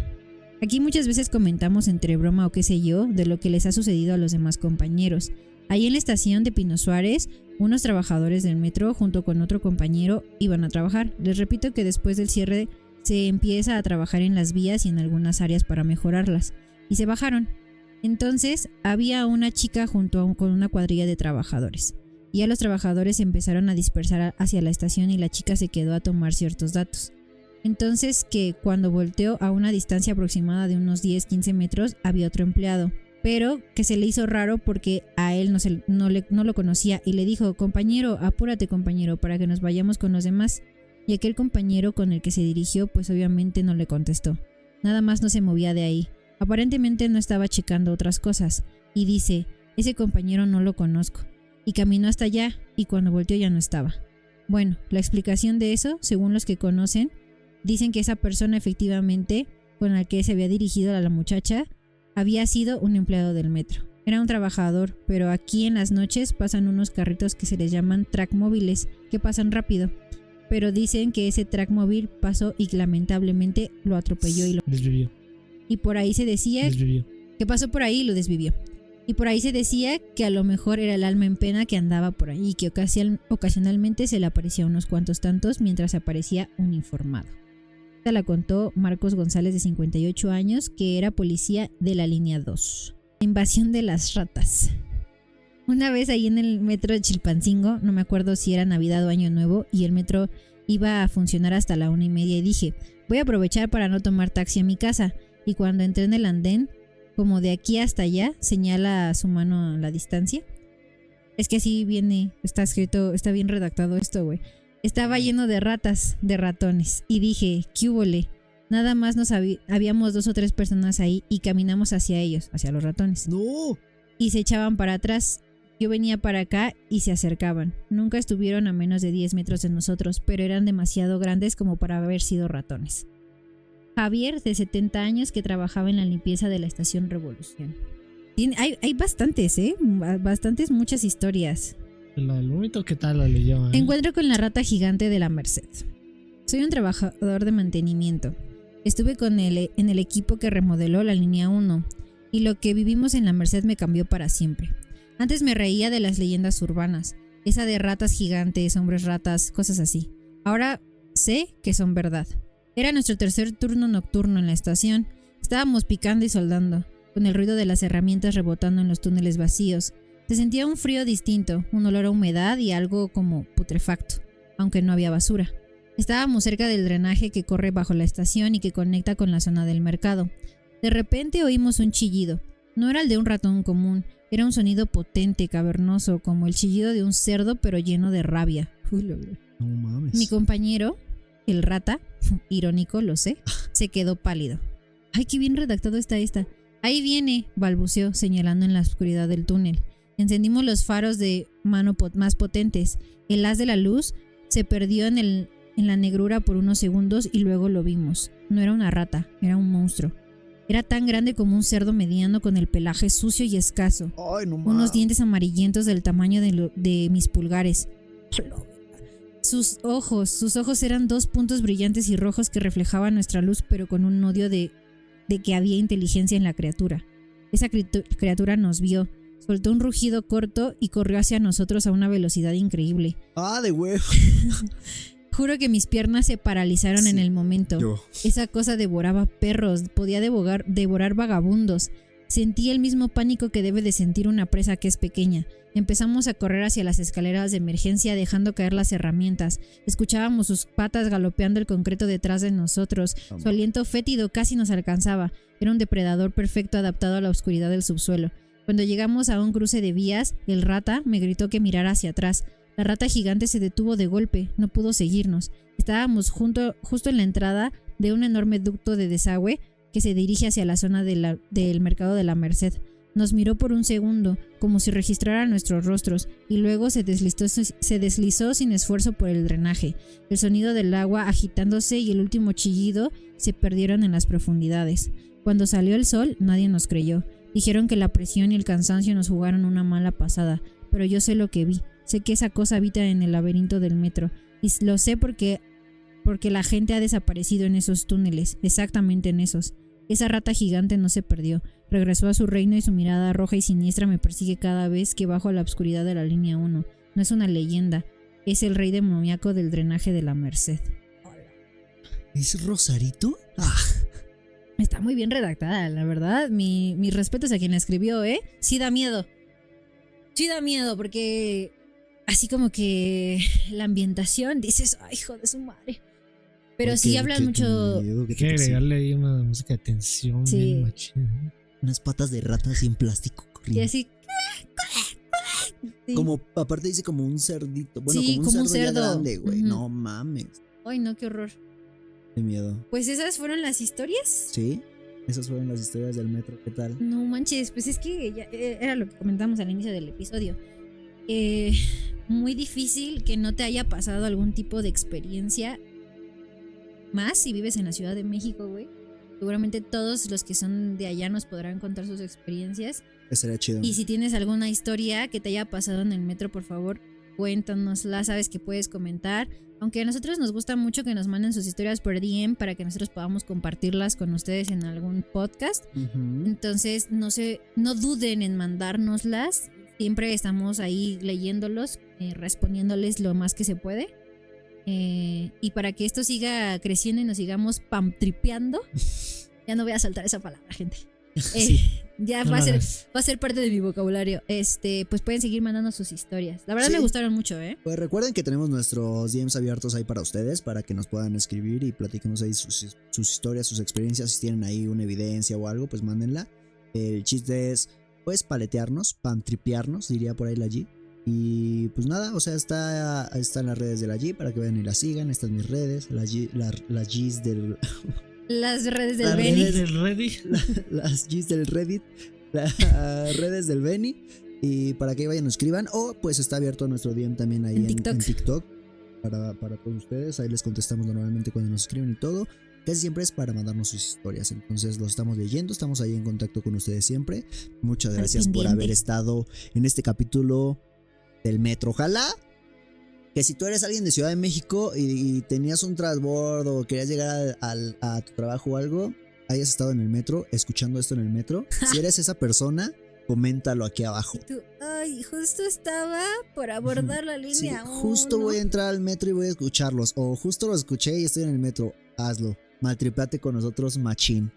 Aquí muchas veces comentamos entre broma o qué sé yo de lo que les ha sucedido a los demás compañeros. Ahí en la estación de Pino Suárez, unos trabajadores del metro junto con otro compañero iban a trabajar. Les repito que después del cierre se empieza a trabajar en las vías y en algunas áreas para mejorarlas. Y se bajaron. Entonces había una chica junto con una cuadrilla de trabajadores. Y ya los trabajadores se empezaron a dispersar hacia la estación y la chica se quedó a tomar ciertos datos. Entonces que cuando volteó a una distancia aproximada de unos 10-15 metros había otro empleado. Pero que se le hizo raro porque a él no lo conocía y le dijo: compañero, apúrate compañero para que nos vayamos con los demás. Y aquel compañero con el que se dirigió pues obviamente no le contestó. Nada más no se movía de ahí. Aparentemente no estaba checando otras cosas. Y dice: ese compañero no lo conozco. Y caminó hasta allá y cuando volteó ya no estaba. Bueno, la explicación de eso, según los que conocen, dicen que esa persona efectivamente con la que se había dirigido a la muchacha había sido un empleado del metro. Era un trabajador, pero aquí en las noches pasan unos carritos que se les llaman track móviles, que pasan rápido. Pero dicen que ese track móvil pasó y lamentablemente lo atropelló y lo desvivió. Y por ahí se decía que pasó por ahí y lo desvivió. Y por ahí se decía que a lo mejor era el alma en pena que andaba por ahí y que ocasionalmente se le aparecía unos cuantos tantos mientras aparecía un informado. Esta la contó Marcos González, de 58 años, que era policía de la línea 2. Invasión de las ratas. Una vez ahí en el metro de Chilpancingo, no me acuerdo si era Navidad o Año Nuevo, y el metro iba a funcionar hasta la 1:30 y dije: voy a aprovechar para no tomar taxi a mi casa. Y cuando entré en el andén, como de aquí hasta allá, señala su mano a la distancia. Es que así viene, está escrito, está bien redactado esto, güey. Estaba lleno de ratas, de ratones, y dije: ¿qué húbole? Nada más habíamos 2 o 3 personas ahí y caminamos hacia ellos, hacia los ratones. ¡No! Y se echaban para atrás. Yo venía para acá y se acercaban. Nunca estuvieron a menos de 10 metros de nosotros, pero eran demasiado grandes como para haber sido ratones. Javier, de 70 años, que trabajaba en la limpieza de la estación Revolución. Hay bastantes, bastantes, muchas historias. La del vómito, ¿qué tal la leyó? Encuentro con la rata gigante de la Merced. Soy un trabajador de mantenimiento. Estuve en el equipo que remodeló la línea 1 y lo que vivimos en la Merced me cambió para siempre. Antes me reía de las leyendas urbanas, esa de ratas gigantes, hombres ratas, cosas así. Ahora sé que son verdad. Era nuestro tercer turno nocturno en la estación. Estábamos picando y soldando, con el ruido de las herramientas rebotando en los túneles vacíos. Se sentía un frío distinto, un olor a humedad y algo como putrefacto, aunque no había basura. Estábamos cerca del drenaje que corre bajo la estación y que conecta con la zona del mercado. De repente oímos un chillido. No era el de un ratón común, era un sonido potente, cavernoso, como el chillido de un cerdo pero lleno de rabia. No mames. Mi compañero, el rata, irónico, lo sé, se quedó pálido. Ay, qué bien redactado está esta. Ahí viene, balbuceó, señalando en la oscuridad del túnel. Encendimos los faros de mano más potentes. El haz de la luz se perdió en la negrura por unos segundos y luego lo vimos. No era una rata, era un monstruo. Era tan grande como un cerdo mediano con el pelaje sucio y escaso. Ay, no mames. Unos dientes amarillentos del tamaño de mis pulgares. Sus ojos eran 2 puntos brillantes y rojos que reflejaban nuestra luz, pero con un odio de que había inteligencia en la criatura. Esa criatura nos vio, soltó un rugido corto y corrió hacia nosotros a una velocidad increíble. ¡Ah, de huevo! Juro que mis piernas se paralizaron en el momento. Esa cosa devoraba perros, podía devorar vagabundos. Sentí el mismo pánico que debe de sentir una presa que es pequeña. Empezamos a correr hacia las escaleras de emergencia dejando caer las herramientas. Escuchábamos sus patas galopeando el concreto detrás de nosotros. Su aliento fétido casi nos alcanzaba. Era un depredador perfecto adaptado a la oscuridad del subsuelo. Cuando llegamos a un cruce de vías, el rata me gritó que mirara hacia atrás. La rata gigante se detuvo de golpe, no pudo seguirnos. Estábamos justo en la entrada de un enorme ducto de desagüe que se dirige hacia la zona del mercado de la Merced. Nos miró por un segundo, como si registrara nuestros rostros, y luego se deslizó sin esfuerzo por el drenaje. El sonido del agua agitándose y el último chillido se perdieron en las profundidades. Cuando salió el sol, nadie nos creyó. Dijeron que la presión y el cansancio nos jugaron una mala pasada, pero yo sé lo que vi. Sé que esa cosa habita en el laberinto del metro, y lo sé porque la gente ha desaparecido en esos túneles, exactamente en esos. Esa rata gigante no se perdió, regresó a su reino y su mirada roja y siniestra me persigue cada vez que bajo a la oscuridad de la línea 1. No es una leyenda, es el rey demoníaco del drenaje de la Merced. ¿Es Rosarito? Está muy bien redactada, la verdad. Mis respetos a quien la escribió, ¿eh? Sí da miedo. Sí da miedo porque así como que la ambientación, dices, ay, hijo de su madre. Pero sí hablan mucho. Hay que agregarle ahí una música de tensión. Sí. Bien machina. Unas patas de rata así en plástico Y corriendo. así. Sí. Como, aparte dice como un cerdito. Bueno, Sí, como un cerdo ya cerdo. grande, güey. Ujú. No mames. Ay, no, qué horror. Qué miedo. Pues esas fueron las historias. ¿Sí? Esas fueron las historias del metro. ¿Qué tal? No manches, pues es que ya, era lo que comentamos al inicio del episodio. Muy difícil que no te haya pasado algún tipo de experiencia. Más si vives en la Ciudad de México, güey. Seguramente todos los que son de allá nos podrán contar sus experiencias. Estaría chido. Y si tienes alguna historia que te haya pasado en el metro, por favor, cuéntanosla. Sabes que puedes comentar. Aunque a nosotros nos gusta mucho que nos manden sus historias por DM para que nosotros podamos compartirlas con ustedes en algún podcast. Ujú. Entonces, no duden en mandárnoslas. Siempre estamos ahí leyéndolos, respondiéndoles lo más que se puede. Y para que esto siga creciendo y nos sigamos pamtripeando, ya no voy a saltar esa palabra, gente. Sí. Ya No va lo a hagas. ser parte de mi vocabulario. Pues pueden seguir mandando sus historias. La verdad Sí. me gustaron mucho, ¿eh? Pues recuerden que tenemos nuestros DMs abiertos ahí para ustedes, para que nos puedan escribir y platiquemos ahí sus historias, sus experiencias. Si tienen ahí una evidencia o algo, pues mándenla. El chiste es, pues, paletearnos, pantripearnos, diría por ahí la G. Y pues nada, o sea, está en las redes de la G para que vayan y la sigan. Estas mis redes, las G's del... Las redes del Las Benny. redes ¿El ready? las G's del Reddit, las redes del Benny, y para que vayan y nos escriban, o pues está abierto nuestro DM también ahí En en TikTok. TikTok para todos ustedes. Ahí les contestamos normalmente cuando nos escriben y todo. Casi siempre es para mandarnos sus historias, entonces los estamos leyendo, estamos ahí en contacto con ustedes siempre. Muchas Al gracias por pendiente. haber estado en este capítulo del metro. Ojalá que si tú eres alguien de Ciudad de México y tenías un transbordo o querías llegar a tu trabajo o algo, hayas estado en el metro, escuchando esto en el metro. Si eres esa persona, coméntalo aquí abajo. Tú, ay, justo estaba por abordar la Sí, línea. justo voy a entrar al metro y voy a escucharlos. O justo lo escuché y estoy en el metro. Hazlo. Maltripate con nosotros, machín.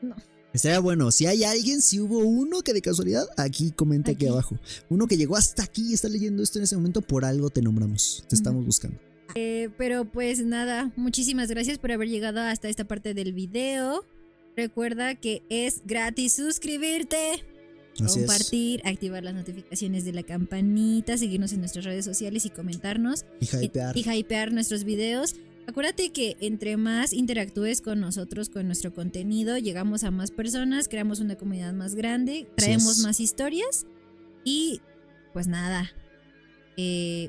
No. Estaría bueno. Si hay alguien, si hubo uno que de casualidad, aquí comenta aquí Aquí. abajo. Uno que llegó hasta aquí y está leyendo esto en ese momento, por algo te nombramos. Te estamos buscando. Pero pues nada, muchísimas gracias por haber llegado hasta esta parte del video. Recuerda que es gratis suscribirte, Así es. compartir, activar las notificaciones de la campanita, seguirnos en nuestras redes sociales y comentarnos Y hypear. y hypear nuestros videos. Acuérdate que entre más interactúes con nosotros, con nuestro contenido, llegamos a más personas, creamos una comunidad más grande, traemos es. más historias y pues nada.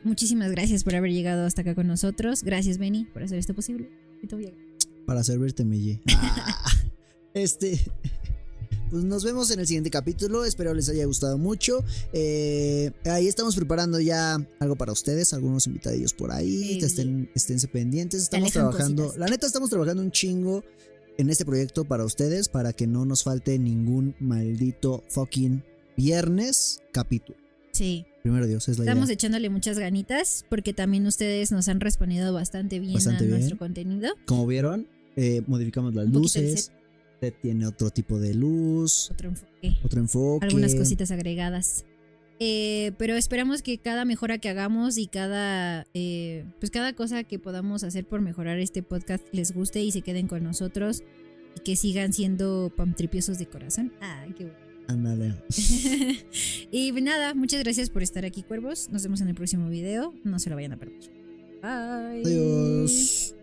Muchísimas gracias por haber llegado hasta acá con nosotros. Gracias, Benny, por hacer esto posible. Y te voy a- Para servirte, Mille. Pues nos vemos en el siguiente capítulo. Espero les haya gustado mucho. Ahí estamos preparando ya algo para ustedes. Algunos invitadillos por ahí. Sí. Esténse pendientes. Estamos alejan trabajando. cositas. La neta, estamos trabajando un chingo en este proyecto para ustedes. Para que no nos falte ningún maldito fucking viernes capítulo. Sí, Primero Dios, es la estamos idea. echándole muchas ganitas porque también ustedes nos han respondido bastante bien Bastante a bien. nuestro contenido. Como vieron, modificamos las Un poquito el luces. Set tiene otro tipo de luz. Otro enfoque. Otro enfoque. Algunas cositas agregadas. Pero esperamos que cada mejora que hagamos y cada cosa que podamos hacer por mejorar este podcast les guste y se queden con nosotros y que sigan siendo pamtripiosos de corazón. Ay, qué bueno. Ándale. Y nada, muchas gracias por estar aquí, cuervos. Nos vemos en el próximo video. No se lo vayan a perder. Bye. Adiós.